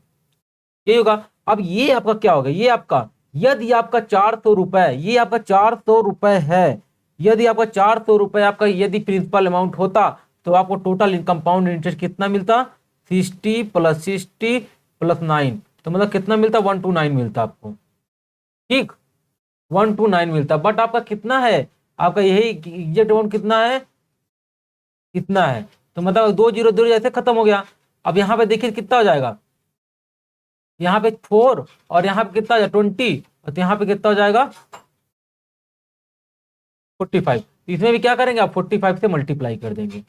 यही होगा। अब ये आपका क्या होगा, ये आपका, यदि आपका 400 रुपए, ये आपका 400 रुपए है, यदि आपका 400 रुपए आपका यदि प्रिंसिपल अमाउंट होता, तो आपको टोटल कंपाउंड इंटरेस्ट कितना मिलता, 60 + 60 + 9, तो मतलब कितना मिलता, 129 मिलता आपको। ठीक, 129 मिलता, बट आपका कितना है, आपका यही एग्जैक्ट अमाउंट कितना है, कितना है, तो मतलब 2 0 जैसे खत्म हो गया। अब यहाँ पे देखिए कितना हो जाएगा, यहाँ पे 4, और यहाँ पे कितना हो जाएगा 20, और यहाँ पे कितना हो जाएगा 45। इसमें भी क्या करेंगे आप, 45 से मल्टीप्लाई कर देंगे।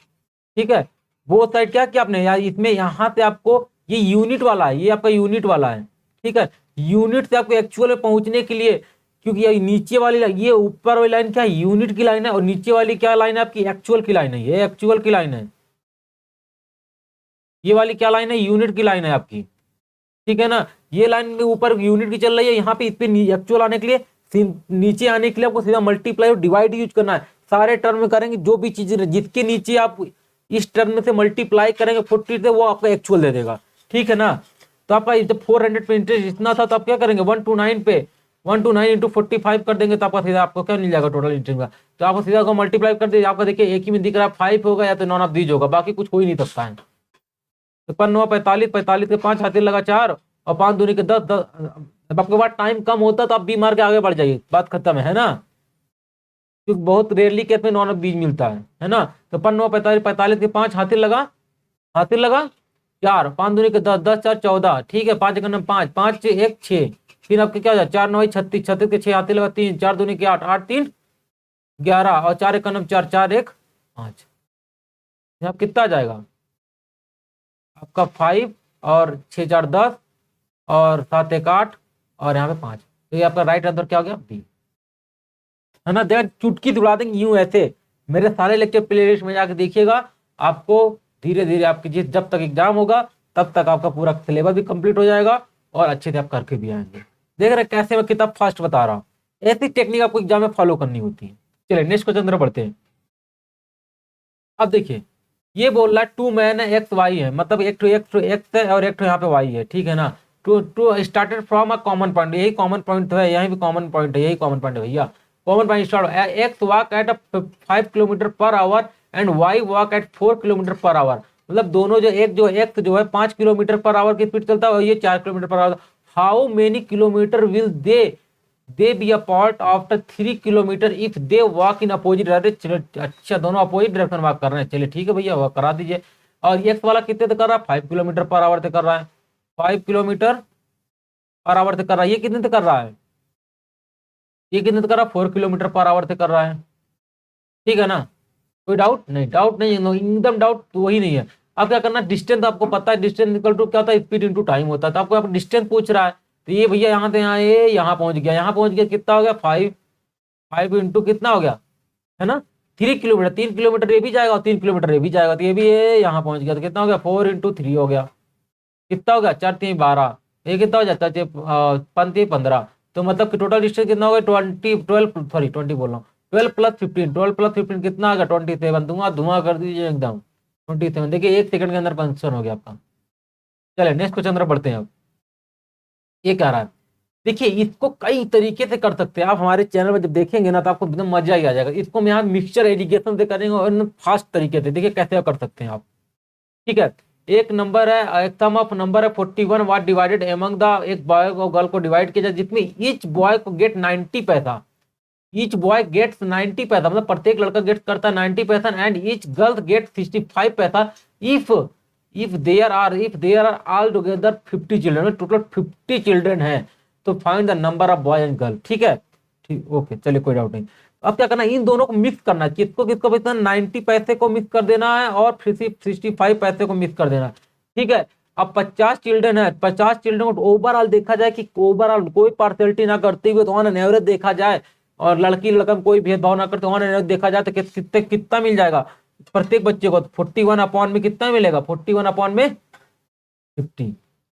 ठीक है, वो साइड क्या किया आपने यार, इसमें यहाँ से आपको ये यूनिट वाला है, ये आपका यूनिट वाला है। ठीक है, यूनिट से आपको एक्चुअल में पहुंचने के लिए क्योंकि ये नीचे वाली ये ऊपर वाली लाइन क्या है, यूनिट की लाइन है, और नीचे वाली क्या लाइन है आपकी, एक्चुअल की लाइन है, ये एक्चुअल की लाइन है, ये वाली क्या लाइन है, यूनिट की लाइन है आपकी, ठीक है ना। ये लाइन ऊपर यूनिट की चल रही है, यहाँ पे इस पे एक्चुअल आने के लिए, नीचे आने के लिए आपको सीधा मल्टीप्लाई और डिवाइड यूज करना है। सारे टर्म में करेंगे, जो भी चीज जिसके नीचे आप इस टर्म में से मल्टीप्लाई करेंगे 40 से, वो आपका एक्चुअल दे देगा, ठीक है ना। तो आपका जब 400 पे इंटरेस्ट इतना था, तो आप क्या करेंगे 129 पे 129 इंटू 45 कर देंगे, तो आपका सीधा आपको क्या मिल जाएगा टोटल इंटरेस्ट का। तो आपको सीधा को मल्टीप्लाई कर दीजिए, आपका देखिए एक ही में दिख रहा है 5 होगा या तो नॉन ऑफ दीज होगा, बाकी कुछ हो ही नहीं सकता है। तो 5 45, 45 के 5 हाथे लगा 4 और 5 दूनी के 10, 10। जब आपके पास टाइम कम होता तो आप बी मार के आगे बढ़ जाइए, बात खत्म है ना, क्योंकि बहुत रेयरली केस में नॉन ऑफ बीज मिलता है ना। तो 5 45, 45 के 5 हाथे लगा 4, 5 दूनी के 10, 10 4 14, ठीक है। 5 1 5, 5 1 6, फिर आपके क्या हो जाए 4 9 36, 36 के 6 हाथे लगा 3, 4 दूनी के 8, 8 3 11 और 4 1 4, 4 1 5। आप कितना आ जाएगा आपका 5 और 6 4 10 और 7 1 8 और यहाँ पे 5। तो ये आपका राइट आंसर क्या हो गया, बी, है ना। देखा चुटकी दिला देंगे यूं ऐसे, मेरे सारे लेक्चर प्लेलिस्ट में जाके देखिएगा, आपको धीरे धीरे आपकी जब तक एग्जाम होगा तब तक आपका पूरा सिलेबस भी कंप्लीट हो जाएगा और अच्छे से आप करके भी आएंगे। देख रहे कैसे मैं कितना फास्ट बता रहा हूँ, ऐसी टेक्निक आपको एग्जाम में फॉलो करनी होती है। चलिए नेक्स्ट क्वेश्चन तरफ बढ़ते हैं। अब देखिए ये बोल रहा है 2 मैन है, एक्स वाई है, मतलब एक एक्स है और एक यहाँ पे वाई है, ठीक है ना। To started from a common point, यही कॉमन पॉइंट है, यही भी कॉमन पॉइंट है, यही कॉमन पॉइंट है भैया। Common point start, x walk at 5 kilometre per hour and y walk at 4 kilometre per hour. मतलब दोनों जो एक्स जो है 5 किलोमीटर पर आवर की स्पीड चलता है और ये 4 kilometre per our. How many kilometre will they B apart after 3 kilometre if they walk in opposite direction. अच्छा दोनों अपोजिट डायरेक्शन वॉक कर रहे हैं, चलिए ठीक है भैया वॉक करा दीजिए। और एक्स वाला कितने से कर रहा है, 5 किलोमीटर पर आवर से कर रहा है, 5 किलोमीटर पर आवर से कर रहा है। ये कितने से कर रहा है, ये कितने से कर रहा है, 4 किलोमीटर पर आवर से कर रहा है, ठीक है ना। कोई डाउट नहीं, डाउट नहीं, एकदम डाउट तो वही नहीं है। अब क्या करना, डिस्टेंस आपको पता है, डिस्टेंस इक्वल टू क्या होता है, स्पीड इंटू टाइम होता है। तो आपको डिस्टेंस पूछ रहा है, तो ये भैया यहाँ से यहाँ ये यहाँ पहुंच गया, यहाँ पहुंच गया, कितना हो गया 5, 5 इंटू कितना हो गया, है ना 3 किलोमीटर, 3 किलोमीटर ये भी जाएगा और 3 किलोमीटर ये भी जाएगा, तो ये भी ये यहाँ पहुंच गया, तो कितना हो गया 4 इंटू 3 हो गया, कितना हो गया 4 3 12, ये कितना हो जाता है 5 3 15। तो मतलब कि टोटल डिस्टेंस कितना हो गया 20 बोल रहा हूँ, 12 प्लस 15, 12 प्लस 15 कितना आ गया 27। धुआं कर दीजिए एकदम 27। देखिए 1 सेकंड के अंदर आंसर हो गया आपका। चलिए नेक्स्ट क्वेश्चन तरफ बढ़ते हैं। अब ये कह रहा है, देखिए इसको कई तरीके से कर सकते हैं आप, हमारे चैनल पर जब देखेंगे ना तो आपको एकदम मजा ही आ जाएगा। इसको हम यहाँ मिक्सचर एडिकेशन से करेंगे और फास्ट तरीके से, देखिए कैसे कर सकते हैं आप, ठीक है। एक नंबर है, एक सम ऑफ नंबर है 41 वाट डिवाइडेड एमंग द, एक बॉय और गर्ल को डिवाइड किया जाए जिसमें ईच बॉय को गेट 90 पैसा, ईच बॉय गेट्स 90 पैसा, मतलब प्रत्येक लड़का गेट करता है 90 पैसा, एंड ईच गर्ल गेट 65 पैसा if there are all together 50 children, total 50 children है, तो find the number of boy and girl, ठीक है, ठीक ओके चलिए कोई डाउट नहीं। अब क्या करना है, इन दोनों को मिक्स करना है, किसको किसको बेचना, 90 पैसे को मिक्स कर देना है और फिर 65 पैसे को मिक्स कर देना है, ठीक है। अब 50 चिल्ड्रन है, 50 चिल्ड्रन को ओवरऑल देखा जाए कि ओवरऑल कोई पार्शलिटी ना करते हुए तो ऑन एन एवरेज देखा जाए, और लड़की लड़का में कोई भेदभाव ना करते ऑन एन एवरेज देखा जाए, तो कितने कितना मिल जाएगा प्रत्येक बच्चे को, 41 अपॉन में कितना मिलेगा, 41 अपॉन में 50,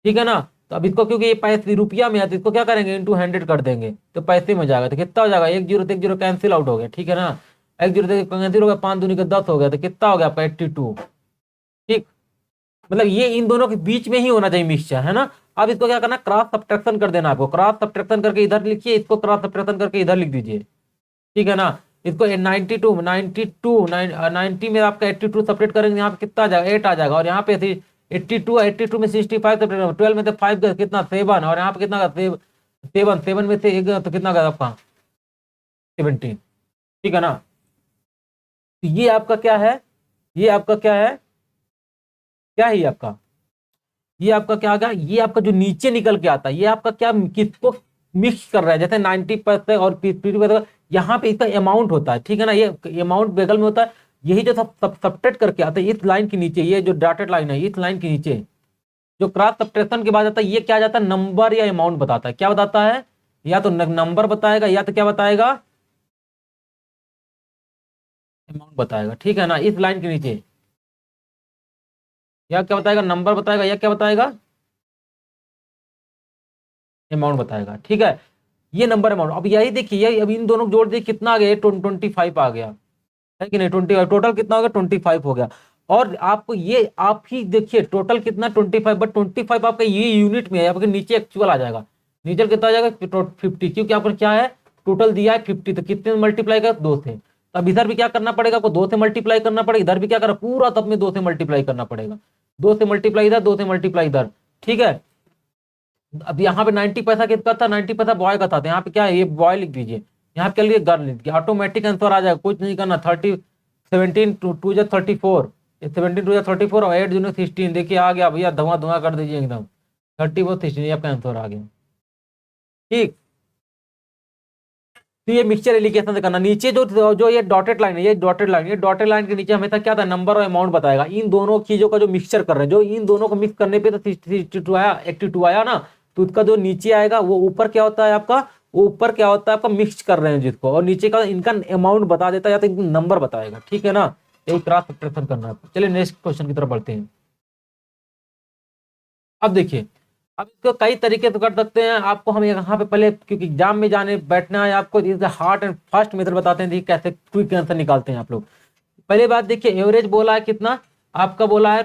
ठीक है ना। तो अब इसको क्योंकि ये पैसे रुपया में है तो इसको क्या करेंगे इंटू 100 कर देंगे, तो पैसे में जाएगा, तो कितना हो जाएगा 1 0 से 1 0 कैंसिल आउट हो गया, ठीक है ना। 1 0 से कैंसिल हो गया, 5 दूनी का 10 हो गया, तो कितना हो गया आपका 82, ठीक। मतलब ये इन दोनों के बीच में ही होना चाहिए मिक्सचर, है ना। अब इसको क्या करना, क्रॉस सब्ट्रैक्शन कर देना आपको, क्रॉस सब्ट्रैक्शन करके इधर लिखिए, इसको क्रॉस सब्ट्रैक्शन करके इधर लिख दीजिए, ठीक है ना। इसको 90 में आपका 82 सेपरेट करेंगे, यहाँ पे कितना आ जाएगा 8 आ जाएगा, और यहाँ पे 82 में 65 सेपरेट, 12 में से 5 गया कितना 7, और यहाँ पे कितना 7 में से 1 गया तो कितना गया आपका 17, ठीक है ना। तो ये आपका क्या है, ये आपका क्या है, क्या है ये आपका क्या आ गया, ये आपका जो नीचे निकल के आता है ये आपका क्या, किसको मिक्स कर रहा है, जैसे 90% और 50%, यहाँ पे इसका अमाउंट होता है, ठीक है ना। ये अमाउंट बगल में होता है, यही जो सब्ट्रैक्ट करके आता है इस लाइन के नीचे, ये जो डॉटेड लाइन है इस लाइन के नीचे जो क्रॉस सब्ट्रैक्शन के बाद आता है, ये क्या जाता है नंबर या अमाउंट बताता है, क्या बताता है या तो नंबर बताएगा या तो क्या बताएगा, अमाउंट बताएगा, ठीक है ना। इस लाइन के नीचे या क्या बताएगा, नंबर बताएगा या क्या बताएगा, अमाउंट बताएगा, ठीक है। ये नंबर अमाउंट, अब यही देखिए, यही अब इन दोनों को जोड़ दिए, कितना आ गया, 25 आ गया, है कि नहीं, 25 टोटल कितना हो गया, 25 हो गया। और आपको ये आप ही देखिए टोटल कितना 25, बट 25 आपका ये यूनिट में है, आपके नीचे एक्चुअल आ जाएगा, नीचे कितना आ जाएगा 50, क्योंकि आपको क्या है, टोटल दिया है 50, तो कितने मल्टीप्लाई कर, 2 से। तो अब इधर भी क्या करना पड़ेगा, आपको 2 से मल्टीप्लाई करना पड़ेगा, इधर भी क्या करना, पूरा तब में 2 से मल्टीप्लाई करना पड़ेगा, 2 से मल्टीप्लाई इधर, 2 से मल्टीप्लाई इधर, ठीक है। अब यहाँ पे 90 पैसा किसका था, 90 पैसा बॉय का था, तो यहाँ पे क्या है, ये बॉय लिख दीजिए, यहाँ पे लिए गर्ल लिख दीजिए, ऑटोमेटिक आंसर आ जाएगा, कुछ नहीं करना। 17 टू जा 34, 17 टू जा 34 और 8 दूनी 16, देखिए आ गया भैया, धुआं धुआं कर दीजिए एकदम, 34 16 आपका आंसर आ गया, ठीक। तो ये मिक्सचर एलिगेशन से करना, नीचे जो जो ये डॉटेड लाइन है, ये डॉटेड लाइन, ये डॉटेड लाइन के नीचे हमेशा क्या था, नंबर और अमाउंट बताएगा, इन दोनों चीजों का जो मिक्सचर कर रहे हैं, जो इन दोनों को मिक्स करने पे तो 62 आया, 82 आया ना, तो उसका जो नीचे आएगा वो ऊपर क्या होता है आपका, वो ऊपर क्या होता है आपका, मिक्स कर रहे हैं जिसको, और नीचे का इनका अमाउंट बता देता है या तो नंबर बताएगा, ठीक है ना। यही क्रॉस सब्ट्रैक्शन करना है। चलिए नेक्स्ट क्वेश्चन की तरफ बढ़ते हैं। अब देखिए, अब इसको कई तरीके से कर सकते हैं, आपको हम यहाँ पे पहले क्योंकि एग्जाम में जाने बैठना है आपको, हार्ड एंड फास्ट मेथड बताते हैं, देखिए कैसे क्विक आंसर निकालते हैं आप लोग। पहले बात देखिए, एवरेज बोला है कितना, आपका बोला है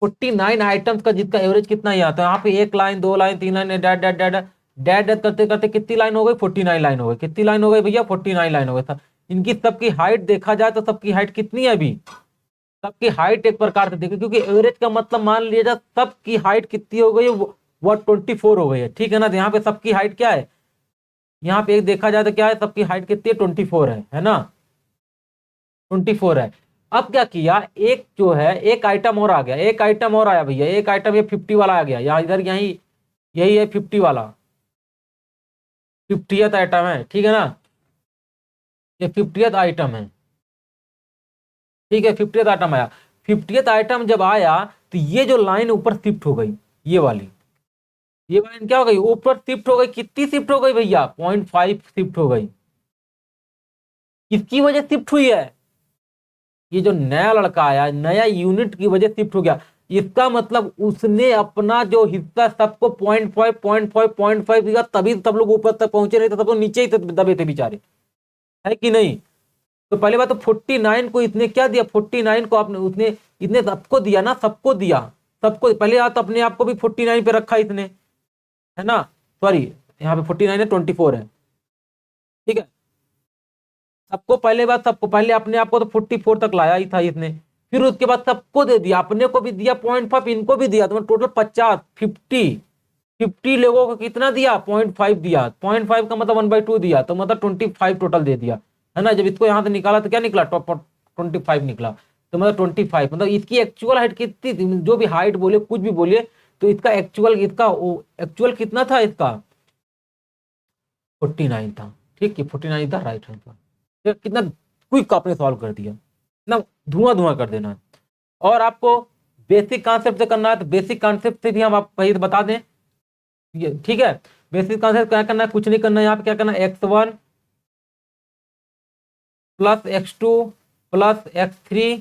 49 आइटम्स का, जिसका एवरेज कितना ही आता है, यहाँ पे 1 line 2 line 3 line that that that that that करते करते कितनी लाइन हो गई, 49 लाइन हो गई, कितनी लाइन हो गई भैया, 49 लाइन हो गई था। इनकी सबकी हाइट देखा जाए तो सबकी हाइट कितनी है अभी, सबकी हाइट एक प्रकार से देखिए, क्योंकि एवरेज का मतलब मान लिया जाए सबकी हाइट कितनी हो गई है, वो 24 हो गई है, ठीक है ना। तो यहाँ पे सबकी हाइट क्या है, यहाँ पे एक देखा जाए तो क्या है, सबकी हाइट कितनी है, 24 है ना, 24 है। अब क्या किया, एक जो है एक आइटम और आ गया, एक आइटम और आया भैया, एक आइटम ये 50 वाला आ गया, यहाँ इधर यही यही है 50 वाला, 50th आइटम है, ठीक है ना, ये 50th आइटम है, ठीक है, 50th आइटम आया। 50th आइटम जब आया तो ये जो लाइन ऊपर शिफ्ट हो गई, ये वाली, ये लाइन क्या हो गई, ऊपर शिफ्ट हो गई, कितनी शिफ्ट हो गई भैया, 0.5 शिफ्ट हो गई। किसकी वजह शिफ्ट हुई है, ये जो नया लड़का आया, नया यूनिट की वजह शिफ्ट हो गया, इसका मतलब उसने अपना जो हिस्सा सबको 0.5 दिया, तभी सब लोग ऊपर तक पहुंचे, नहीं तो सब लोग नीचे ही दबे थे बेचारे, है कि नहीं। तो पहले बात तो 49 को इसने क्या दिया, 49 को आपने उसने इतने सबको दिया ना, सबको दिया, सबको पहले आप अपने आप को भी 49 पे रखा इसने, है ना, सॉरी यहाँ पे 49 है, 24 है, ठीक है। सबको पहले बात, सबको पहले अपने आप को तो 44 तक लाया ही था इसने, फिर उसके बाद सबको दे दिया, अपने को भी दिया 0.5, इनको भी दिया, तो टोटल 50 50 लोगों को कितना दिया, 0.5 दिया, 0.5 का मतलब 1/2 दिया, तो मतलब 25 टोटल दे दिया, है ना। जब इसको यहाँ से निकाला तो क्या निकला, 25 निकला, तो मतलब 25, मतलब इसकी एक्चुअल हाइट कितनी थी, जो भी हाइट बोले कुछ भी बोलिए, तो इसका एक्चुअल कितना था, इसका 49 था, ठीक है, 49 था राइट आंसर। कितना क्विक आपने सॉल्व कर दिया, ना धुआं धुआं कर देना। और आपको बेसिक कॉन्सेप्ट से करना है, तो बेसिक कॉन्सेप्ट से भी हम आपको पहले बता दें, ठीक है। बेसिक कॉन्सेप्ट क्या करना है, कुछ नहीं करना है, यहाँ पे क्या करना है, x1 plus x2 plus x3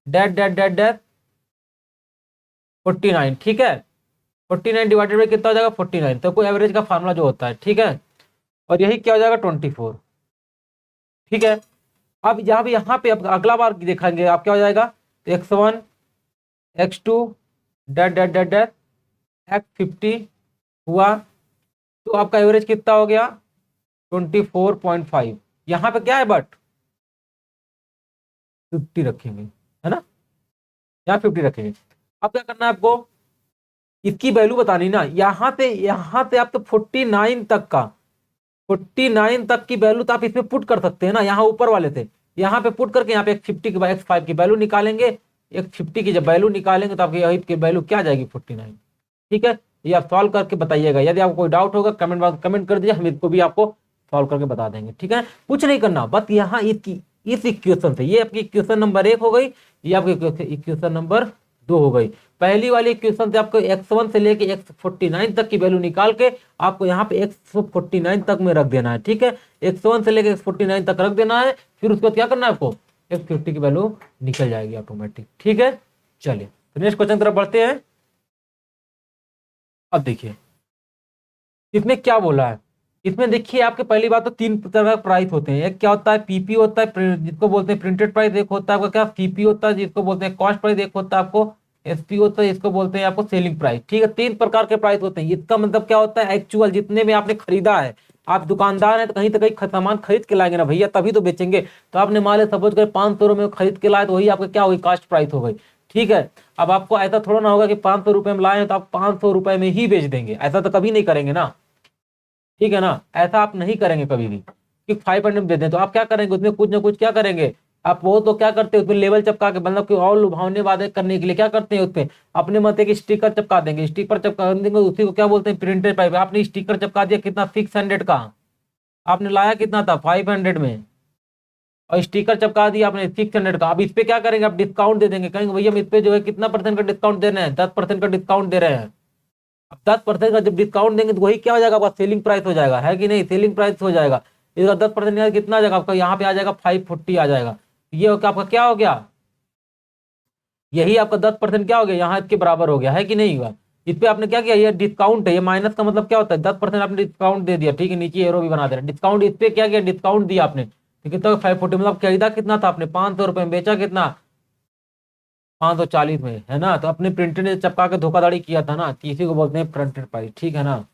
that that that that 49, ठीक है, 49 डिवाइडेड बाई कितना हो जाएगा, 49, तो कोई एवरेज का फार्मूला जो होता है, ठीक है। और यही क्या हो जाएगा, 24, ठीक है। अब यहाँ पे अगला बार देखेंगे आप, क्या हो जाएगा, x1 x2 that that that that x50 हुआ, तो आपका एवरेज कितना हो गया, 24.5। यहाँ पे क्या है, बट 50 रखेंगे, है ना, यहाँ 50 रखेंगे। अब क्या करना है आपको, इसकी वैल्यू बतानी ना, यहाँ से आप तो 49 तक का, 49 तक की वैल्यू तो आप इसमें पुट कर सकते हैं ना, यहाँ ऊपर वाले थे, यहाँ पे पुट करके यहाँ पे x50 की x5 की वैल्यू निकालेंगे, x50 की जब वैल्यू निकालेंगे तो आपकी यही की वैल्यू क्या आ जाएगी, 49, ठीक है। ये आप सॉल्व करके बताइएगा, यदि आपको कोई डाउट होगा कमेंट बॉक्स कमेंट कर दीजिए, हम इसको भी आपको सॉल्व करके बता देंगे, ठीक है। कुछ नहीं करना, बस यहाँ इस इक्वेशन से, ये आपकी इक्वेशन नंबर 1 हो गई, ये आपकी इक्वेशन नंबर 2 हो गई। पहली वाली इक्वेशन से आपको x1 से लेके x49 तक की वैल्यू निकाल के आपको यहाँ पे x49 तक में रख देना है, ठीक है। x1 से लेके x49 तक रख देना है, फिर उसके बाद क्या करना है आपको, x50 की वैल्यू निकल जाएगी ऑटोमेटिक, ठीक है। चलिए तो नेक्स्ट क्वेश्चन तरफ बढ़ते हैं। अब देखिए इसमें क्या बोला है। इसमें देखिए आपके पहली बात तो 3 तरह का प्राइस होते हैं। एक क्या होता है, पीपी होता है जिसको बोलते हैं प्रिंटेड प्राइस, एक होता है आपका क्या सीपी होता है जिसको बोलते हैं कॉस्ट प्राइस, एक होता है आपको एसपी होता है जिसको बोलते हैं आपको सेलिंग प्राइस, ठीक है। 3 प्रकार के प्राइस होते हैं। इसका मतलब क्या होता है, एक्चुअल जितने में आपने खरीदा है। आप दुकानदार हैं तो कहीं तो कहीं सामान खरीद के लाएंगे ना भैया, तभी तो बेचेंगे। तो आपने मान लिया सपोज कर 500 रुपये में खरीद के लाए, तो वही आपका क्या होगी, कास्ट प्राइस हो गई, ठीक है। अब आपको ऐसा थोड़ा ना होगा कि 500 रुपये में लाए तो आप 500 रुपये में ही बेच देंगे, ऐसा तो कभी नहीं करेंगे ना, ठीक है ना। ऐसा आप नहीं करेंगे कभी भी कि 500 में दे दें। तो आप क्या करेंगे, उसमें कुछ ना कुछ क्या करेंगे आप, वो तो क्या करते हैं उसमें लेवल चिपका के, मतलब कि और लुभावने वादे करने के लिए क्या करते हैं उसपे अपने मत एक स्टिकर चिपका देंगे। स्टिकर चिपका देंगे उसी को क्या बोलते हैं, प्रिंटेड प्राइस। आपने स्टिकर चिपका दिया कितना, 600 का, आपने लाया कितना था 500 में, और स्टिकर चिपका दिया आपने 600 का। अब इस पे क्या करेंगे, आप डिस्काउंट दे देंगे, कहेंगे भैया हम इस पे जो है कितना परसेंट का डिस्काउंट दे रहे हैं, 10% का डिस्काउंट दे रहे हैं। अब 10% का जब डिस्काउंट देंगे तो वही क्या हो जाएगा, आपका सेलिंग प्राइस हो जाएगा, है कि नहीं, सेलिंग प्राइस हो जाएगा। इसका 10% कितना आ जाएगा आपका, यहाँ पे आ जाएगा 540 आ जाएगा। ये आपका क्या हो गया, यही आपका 10% क्या हो गया, यहाँ इसके बराबर हो गया, है कि नहीं हुआ। इस पे आपने क्या किया, ये डिस्काउंट है, ये माइनस का मतलब क्या होता है, 10% आपने डिस्काउंट दे दिया, ठीक है। नीचे एरो भी बना दे रहा डिस्काउंट, इस पे क्या किया, डिस्काउंट दिया आपने, तो कितना 540, मतलब खरीदा कितना था आपने 500 रुपये में, बेचा कितना 540 में, है ना। तो अपने प्रिंटेड ने चपका के धोखाधड़ी किया था ना, तो इसी को बोलते हैं प्रिंटेड प्राइस, ठीक है ना।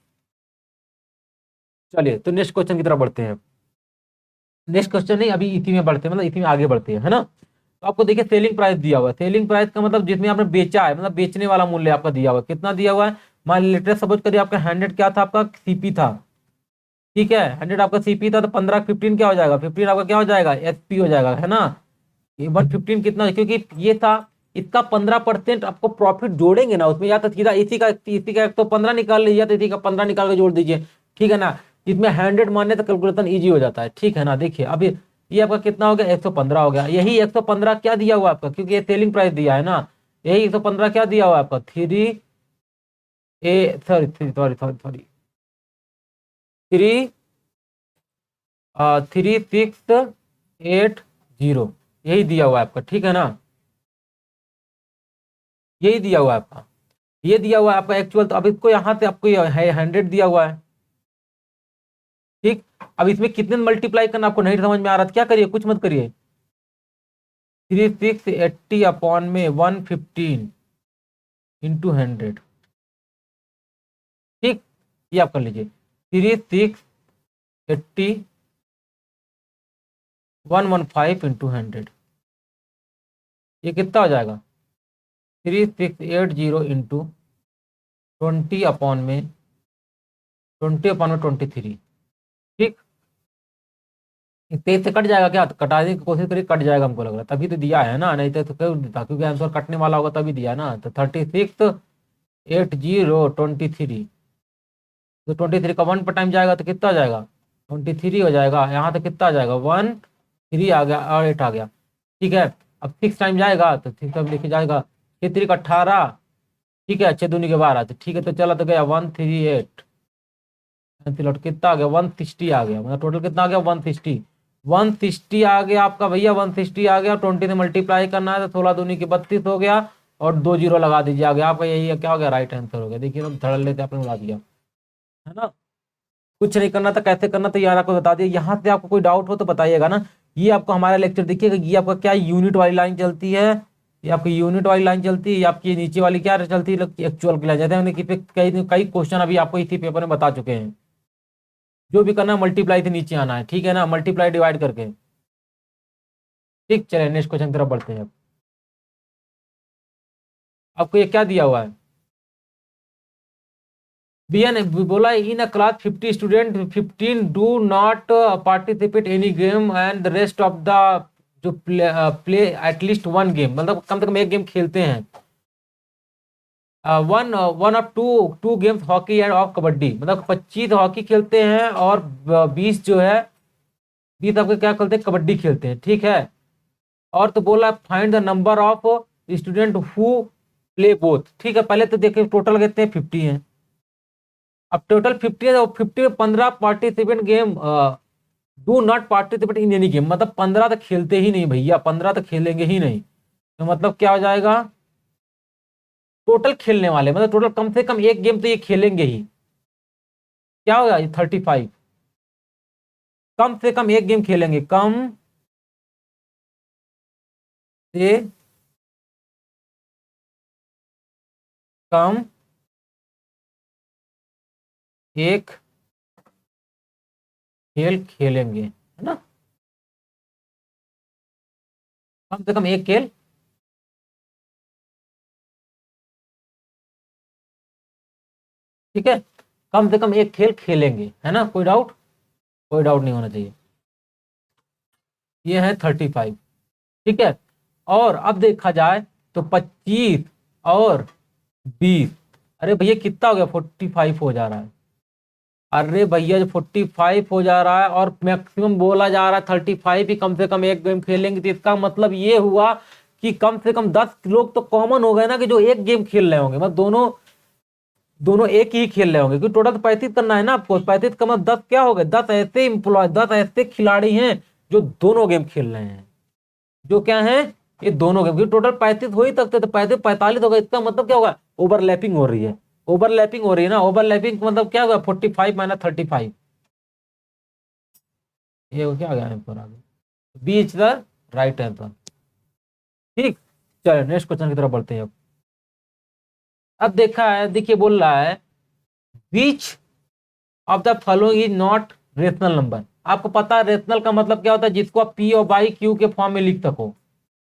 चलिए तो नेक्स्ट क्वेश्चन की तरफ बढ़ते हैं। नेक्स्ट क्वेश्चन नहीं, अभी इसी में बढ़ते हैं, मतलब इसी में आगे बढ़ते हैं, है ना। तो आपको देखिए सेलिंग प्राइस दिया हुआ है। सेलिंग प्राइस का मतलब जिसमें आपने बेचा है, मतलब बेचने वाला मूल्य आपका दिया हुआ है, कितना दिया हुआ है। मान लीजिए सपोज करिए आपका 100 क्या था, आपका सीपी था, ठीक है। 100 आपका सीपी था, तो 15 15 क्या हो जाएगा, 15 आपका क्या हो जाएगा, एसपी हो जाएगा, है ना। ये 115 कितना है, क्योंकि ये था, इसका 15% आपको प्रॉफिट जोड़ेंगे ना उसमें, या तो सीधा इसी का 115 निकाल लीजिए, या तो इसी का 15 निकाल के जोड़ दीजिए, ठीक है ना। इसमें 100 मानने तो कैलकुलेशन ईजी हो जाता है, ठीक है ना। देखिए अब ये आपका कितना हो गया, 115 हो गया। यही 115 क्या दिया हुआ आपका, क्योंकि ये सेलिंग प्राइस दिया है ना, यही 115 क्या दिया हुआ आपका, सॉरी सॉरी सॉरी सॉरी 3680, यही दिया हुआ है आपका, ठीक है ना। यही दिया हुआ है आपका, ये दिया हुआ है आपका एक्चुअल। तो अब इसको यहाँ से आपको है 100 दिया हुआ है, ठीक। अब इसमें कितने मल्टीप्लाई करना आपको नहीं समझ में आ रहा था, क्या करिए, कुछ मत करिए। 3680 अपॉन में 115 इंटू 100, ठीक। ये आप कर लीजिए 3680 115 इंटू 100, ये कितना हो जाएगा 3680 इंटू 20/23, ठीक। 23 से कट जाएगा क्या, तो कटाने की कोशिश करिए, कट जाएगा हमको लग रहा है, तभी तो दिया है ना, नहीं तो क्यों देता, क्योंकि आंसर कटने वाला होगा तभी दिया ना। तो 3680 23, तो 23 का 1 पर टाइम जाएगा तो कितना आ जाएगा 23 हो जाएगा। यहाँ तो कितना आ जाएगा 13 आ गया और 8 आ गया, ठीक है। अब 6 टाइम जाएगा तो 6 टाइम लेके जाएगा, 6 का 18, ठीक है। 6 दूनी के 12, तो ठीक है। तो चला तो गया 138, कितना आ गया 160 आ गया, मतलब टोटल कितना आ गया 160, 160 आ गया आपका भैया, 160 आ गया। 20 से मल्टीप्लाई करना है तो 16 दूनी की 32 हो गया, और 2 जीरो लगा दीजिए, आ गया आपका, यही क्या हो गया, राइट आंसर हो गया। देखिए हम धड़ लेते आपने उड़ा दिया, है ना। कुछ नहीं करना था, कैसे करना था यार आपको बता दिया। यहाँ से आपको कोई डाउट हो तो बताइएगा ना। ये आपको हमारा लेक्चर देखिएगा, ये आपका क्या यूनिट वाली लाइन चलती है, ये आपकी यूनिट वाली लाइन चलती है, ये आपकी नीचे वाली क्या चलती है, एक्चुअल की लाइन। जैसे हमने कई कई क्वेश्चन अभी आपको इसी पेपर में बता चुके हैं। जो भी करना है मल्टीप्लाई से नीचे आना है, ठीक है ना, मल्टीप्लाई डिवाइड करके, ठीक। चलिए नेक्स्ट क्वेश्चन की तरफ बढ़ते हैं। आपको ये क्या दिया हुआ है, बिया ने बोला in a class 50 student 15 do not participate any game and the rest of the जो प्ले एटलीस्ट वन गेम, मतलब कम से कम एक गेम खेलते हैं। One one of two two games hockey and of kabaddi, मतलब 25 हॉकी खेलते हैं और 20 जो है 20 आपके क्या खेलते हैं, कबड्डी खेलते हैं, ठीक है। और तो बोला find the number of student who play both, ठीक है। पहले तो देखिए टोटल कहते हैं 50 है, अब टोटल 50 है, 50 में 15 participant game do not participate in any game, मतलब 15 तो खेलते ही नहीं भैया, 15 तो खेलेंगे ही नहीं। तो मतलब क्या हो जाएगा, टोटल खेलने वाले मतलब टोटल कम से कम एक गेम तो ये खेलेंगे ही, क्या होगा 35, कम से कम एक गेम खेलेंगे, कम से कम एक खेल खेलेंगे, है ना, कम से कम एक खेल, ठीक है, कम से कम एक खेल खेलेंगे, है ना, कोई डाउट, कोई डाउट नहीं होना चाहिए। ये है 35, ठीक है। और अब देखा जाए तो 25 और 20, अरे भैया कितना हो गया, 45 हो जा रहा है, अरे भैया जो 45 हो जा रहा है और मैक्सिमम बोला जा रहा है 35 ही कम से कम एक गेम खेलेंगे, तो इसका मतलब ये हुआ कि कम से कम 10 लोग तो कॉमन हो गए ना, कि जो एक गेम खेल रहे होंगे, मतलब दोनों दोनों एक ही खेल रहे होंगे, क्योंकि टोटल तो 35 करना है ना आपको, 35 का मतलब 10 क्या हो गए, 10 ऐसे इंप्लॉय, 10 ऐसे खिलाड़ी हैं जो दोनों गेम खेल रहे हैं, जो क्या है, ये दोनों गेम, क्योंकि टोटल 35 हो ही सकते, तो 35 45 होगा, इसका मतलब क्या होगा, ओवरलैपिंग हो रही है, ओवरलैपिंग हो रही है ना, ओवरलैपिंग मतलब क्या होगा, 45 माइनस 35, ये क्या आ गया आंसर आगे, B is the right answer, ठीक। चलो नेक्स्ट क्वेश्चन की तरफ बढ़ते हैं। अब देखा है, देखिए बोल रहा है which of the following is not rational number, आपको पता है रेशनल का मतलब क्या होता है, जिसको आप पी और बाई क्यू के फॉर्म में लिख सको,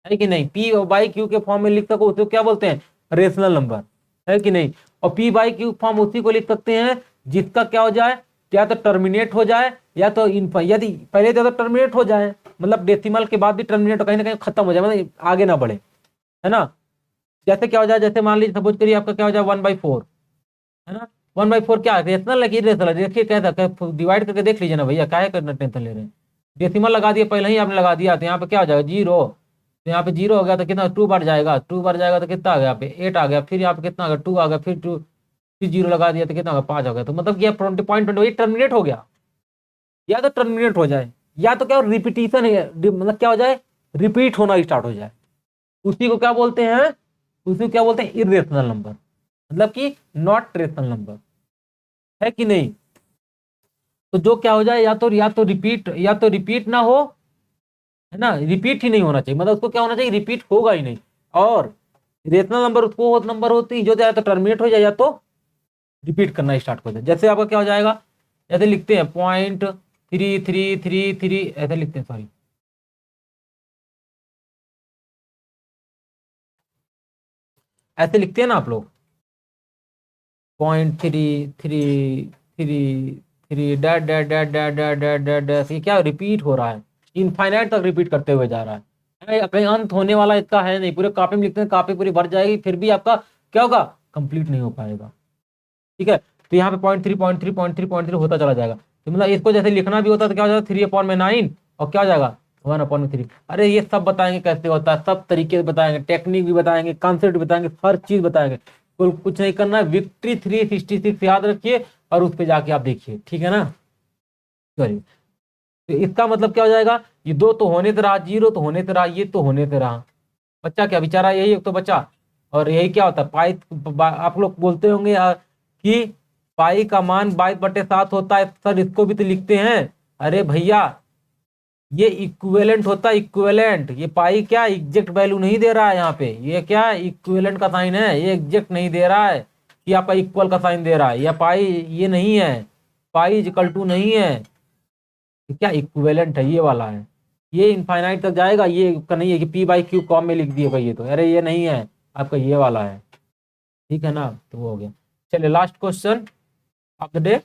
है कि नहीं, पी और बाई क्यू के फॉर्म में लिख सको, उसको क्या बोलते हैं, रेशनल नंबर, है कि नहीं। और पी बाई क्यू फॉर्म उसी को लिख सकते हैं जिसका क्या हो जाए, या तो टर्मिनेट हो जाए, या तो यदि पहले तो टर्मिनेट हो जाए, मतलब डेसिमल के बाद भी टर्मिनेट कहीं ना कहीं खत्म हो जाए, मतलब आगे ना बढ़े, है ना। जैसे क्या हो जाए, जैसे मान लीजिए सपोज करिए आपका क्या हो जाए 1/4, है ना, 1/4 क्या है, रेशनल है कि इरेशनल है, देखिए कैसा डिवाइड करके देख लीजिए ना भैया, क्या है करना, टेंशन ले रहे हैं, डेसिमल लगा दिए पहले ही आपने लगा दिया, तो यहाँ पे क्या हो जाएगा 0, तो यहाँ पे 0 हो गया तो कितना 2 बार जाएगा, 2 बार जाएगा तो कितना आ गया, यहाँ पे 8 आ गया, फिर यहाँ पे कितना आ गया 2 आ गया, फिर 2, फिर 0 लगा दिया तो कितना होगा 5 आ गया, तो मतलब कि 20.20 टर्मिनेट हो गया, या तो टर्मिनेट हो जाए, या तो क्या रिपीटिशन है, मतलब क्या हो जाए, रिपीट होना स्टार्ट हो जाए, उसी को क्या बोलते हैं, उसी को क्या बोलते हैं, इरेशनल नंबर, मतलब कि नॉट रेशनल नंबर, है कि नहीं। तो जो क्या हो जाए, या तो रिपीट ना हो, है ना, रिपीट ही नहीं होना चाहिए, मतलब उसको क्या होना चाहिए, रिपीट होगा ही नहीं, और रेशनल नंबर उसको नंबर होती है जो या तो टर्मिनेट हो जाए या तो रिपीट करना स्टार्ट हो जाए, जैसे आपका क्या हो जाएगा, ऐसे लिखते हैं 0.3333 ऐसे लिखते हैं, सॉरी, ऐसे लिखते हैं ना आप लोग, 0.3333 that that that that that that that that, ये क्या रिपीट हो रहा है, इनफाइनाइट तक रिपीट करते हुए जा रहा है, कहीं अंत होने वाला इसका है नहीं, पूरे कॉपी में लिखते हैं, कॉपी पूरी भर जाएगी, फिर भी आपका क्या होगा, कंप्लीट नहीं हो पाएगा, ठीक है। तो यहाँ पे 0.3 होता चला जाएगा, तो मतलब इसको जैसे लिखना भी होता है तो क्या हो जाएगा 3/9, और क्या हो जाएगा 1/3, अरे ये सब बताएंगे कैसे होता है, सब तरीके बताएंगे, टेक्निक भी बताएंगे, कॉन्सेप्ट बताएंगे, हर चीज बताएंगे, कुछ नहीं करना है, विक्ट्री 366 याद रखिए, और उस पर जाके आप देखिए, ठीक है ना। चलिए, तो इसका मतलब क्या हो जाएगा, ये 2 तो होने तो रहा, 0 तो होने तो रहा, ये तो होने तो रहा, बच्चा क्या बेचारा, यही एक तो बच्चा, और यही क्या होता है पाई, आप लोग बोलते होंगे कि पाई का मान 22/7 होता है, सर इसको भी तो लिखते हैं, अरे भैया ये इक्विवेलेंट होता है, इक्विवेलेंट, ये पाई क्या एग्जैक्ट वैल्यू नहीं दे रहा है यहाँ पे, ये क्या इक्विवेलेंट का साइन है, ये एग्जैक्ट नहीं दे रहा है कि आपका इक्वल का साइन दे रहा है, या पाई ये नहीं है, पाई इक्वल टू नहीं है, ये क्या इक्विवेलेंट है, ये वाला है, ये इनफाइनाइट तक जाएगा, ये का नहीं है कि P/Q कॉम में लिख दिए भाई, ये तो अरे ये नहीं है, आपका ये वाला है, ठीक है ना, तो वो हो गया। चलिए last question of the day,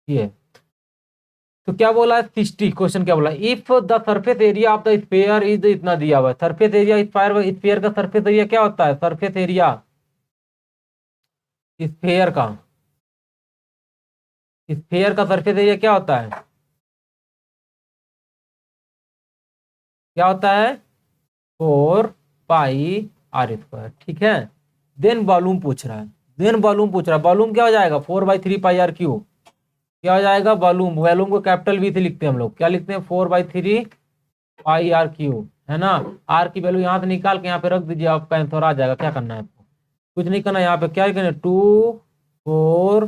ये तो क्या बोला है, 60 क्वेश्चन क्या बोला, if the surface area of the sphere is, इतना दिया हुआ है, सरफेस एरिया स्फीयर का सरफेस एरिया क्या होता है, सरफेस एरिया स्फीयर का, स्फीयर का सरफेस एरिया क्या होता है, क्या होता है 4 पाई आर स्क्वायर, ठीक है। देन वॉल्यूम पूछ रहा है, वॉल्यूम क्या हो जाएगा, 4/3 πr क्यू। क्या हो जाएगा वॉल्यूम, वॉल्यूम को कैपिटल वी से लिखते हैं हम लोग, क्या लिखते हैं 4/3 πr क्यू, है ना। आर की वैल्यू यहाँ से निकाल के यहाँ पे रख दीजिए, आपका आंसर आ जाएगा। क्या करना है आपको, कुछ नहीं करना, यहाँ पे क्या करना है 2 4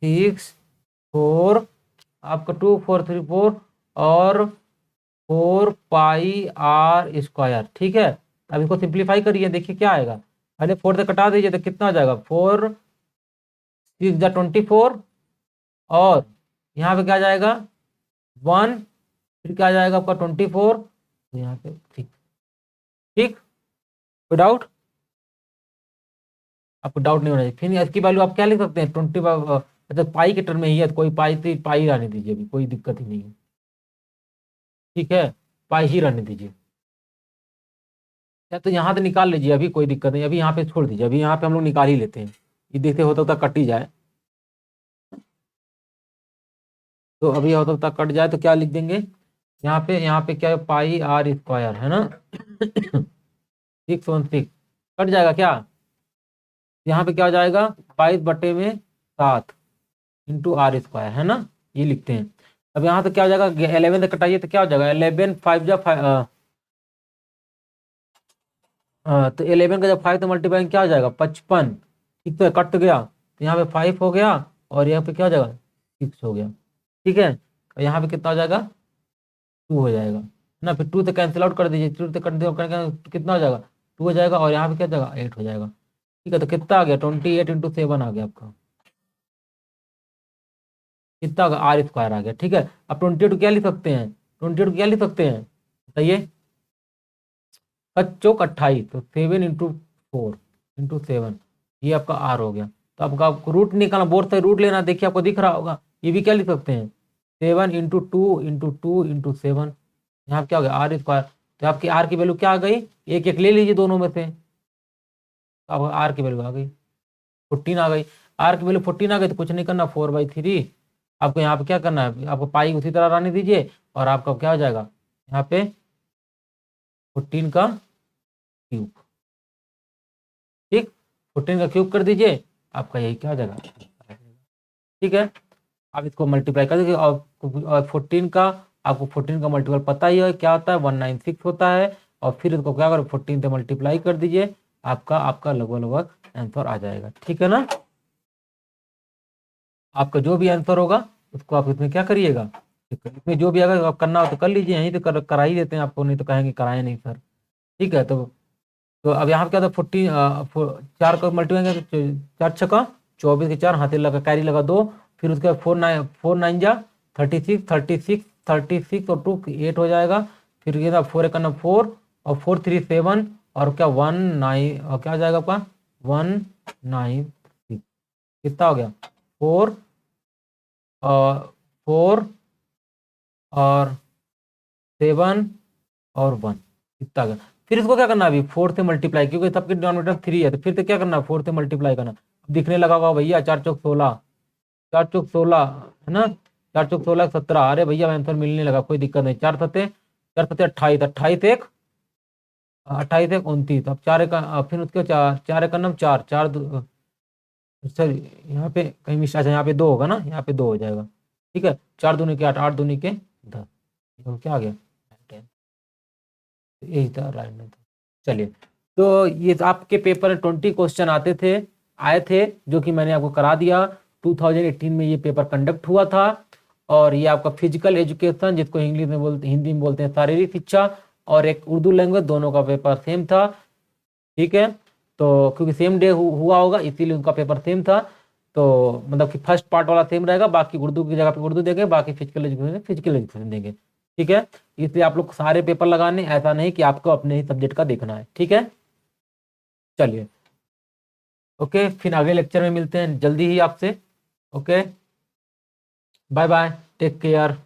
6 4, आपका 2 4 3 4 और 4 πr स्क्वायर, ठीक है। अब इसको सिंप्लीफाई करिए, देखिए क्या आएगा। पहले 4 से कटा दीजिए तो कितना हो जाएगा, 4 6 जा 24, और यहाँ पे क्या आ जाएगा 1, फिर क्या आ जाएगा आपका 24, तो यहाँ पे ठीक, ठीक, कोई डाउट, आपको डाउट नहीं होना चाहिए। फिर इसकी वैल्यू आप क्या लिख सकते हैं 20, मतलब पाई के टर्म में ही है, तो कोई पाई थी पाई रहने दीजिए, अभी कोई दिक्कत ही नहीं है, ठीक है, पाई ही रहने दीजिए। या तो यहाँ से निकाल लीजिए, अभी कोई दिक्कत नहीं, अभी यहाँ पे छोड़ दीजिए, अभी यहाँ पे हम लोग निकाल ही लेते हैं, ये देखते होता कट ही जाए, तो अभी होता कट जाए तो क्या लिख देंगे यहाँ पे क्या है, πr स्क्वायर, है ना 616 कट जाएगा क्या, यहाँ पे क्या हो जाएगा 22/7 इंटू आर स्क्वायर, है ना, ये लिखते हैं। अब यहाँ से क्या हो जाएगा 11 से कटाइए तो क्या हो जाएगा 11 5 जा 5, तो 11 का जब 5 तो मल्टीप्लाई क्या हो जाएगा 55, ठीक, तो कट तो गया, तो यहाँ पे 5 हो गया और यहाँ पे क्या हो जाएगा 6 हो गया, ठीक है। और यहाँ पे कितना हो जाएगा 2 हो जाएगा, है ना। फिर 2 से कैंसिल आउट कर दीजिए, 2 से कट दिया कितना हो जाएगा 2 हो जाएगा, और यहाँ पे क्या हो जाएगा 8 हो जाएगा, ठीक है। तो कितना आ गया 28 × 7 आ गया आपका, कितना आ गया आर स्क्वायर आ गया, ठीक है। अब 28 क्या लिख सकते हैं, 28 क्या लिख सकते हैं बताइए, 5×4 = 28, तो 7 × 4 × 7, ये आपका आर हो गया। तो आपको रूट निकालना, बोर्ड से रूट लेना, देखिए आपको दिख रहा होगा, ये भी क्या लिख सकते हैं 7 × 2 × 2 × 7, यहाँ पे क्या हो गया आर स्क्वायर। तो आपकी आर की वैल्यू क्या आ गई, एक एक ले लीजिए दोनों में से, तो आपको आर की वैल्यू आ गई 14 आ गई। आर की वैल्यू 14 आ गई तो कुछ नहीं करना, 4/3 आपको यहाँ पे क्या करना है, आपको पाई उसी तरह रहने दीजिए, और आपका क्या हो जाएगा यहाँ पे 14 का क्यूब, ठीक, 14 का क्यूब कर दीजिए, आपका यही क्या हो जाएगा, ठीक है। आप इसको मल्टीप्लाई कर दीजिए, और 14 का, आपको 14 का मल्टीपल पता ही है क्या होता है 196 होता है, और फिर इसको क्या करें 14 से मल्टीप्लाई कर दीजिए, आपका लगभग लगभग आंसर आ जाएगा, ठीक है ना। आपका जो भी आंसर होगा उसको आप इसमें क्या करिएगा, इसमें जो भी अगर आप करना हो तो कर लीजिए, यहीं तो करा ही देते हैं आपको, नहीं तो कहेंगे कराए नहीं सर, ठीक है। तो अब यहाँ पे क्या था 14, 4 का मल्टीप्लाई, 4×6 = 24 के 4 हाथे लगा, कैरी लगा 2, फिर उसके बाद 4 9 जा 36, 36 36 और 2 8 हो जाएगा, फिर ये था 4 1 4 और 4 3 7 और क्या 1 9, और क्या हो जाएगा आपका 196, कितना हो गया 4 और 4 और 7 और 1, कितना आ गया। फिर इसको क्या करना है अभी 4 से मल्टीप्लाई, क्योंकि सबके डिनोमिनेटर 3 है, तो फिर से क्या करना है 4 से मल्टीप्लाई करना, दिखने लगा होगा भैया 4×4 = 16, 4×4 = 16 है ना, 4×4 = 17, अरे भैया आंसर मिलने लगा, कोई दिक्कत नहीं, 4×7 = 28, 28 1 28 1 29, अब 4 फिर उसके 4 4 1 4 4 सर यहाँ पे कहीं मिस्टेक है, यहाँ पे 2 होगा ना, यहाँ पे 2 हो जाएगा, ठीक है। 4 दूनी के 8, 8 दूनी के 10, क्या आ गया 10, यही था राइट में। चलिए, तो ये आपके पेपर में 20 क्वेश्चन आए थे, जो कि मैंने आपको करा दिया। 2018 में ये पेपर कंडक्ट हुआ था, और ये आपका फिजिकल एजुकेशन, जिसको इंग्लिश में बोलते, हिंदी में बोलते हैं शारीरिक शिक्षा, और एक उर्दू लैंग्वेज, दोनों का पेपर सेम था, ठीक है। तो क्योंकि सेम डे हुआ होगा इसीलिए उनका पेपर सेम था, तो मतलब कि फर्स्ट पार्ट वाला सेम रहेगा, बाकी उर्दू की जगह पे उर्दू देंगे, बाकी फिजिकल एजुकेशन देंगे, ठीक है। इसलिए आप लोग सारे पेपर लगाने, ऐसा नहीं कि आपको अपने ही सब्जेक्ट का देखना है, ठीक है। चलिए, ओके, फिर अगले लेक्चर में मिलते हैं जल्दी ही आपसे, okay, bye bye, take care.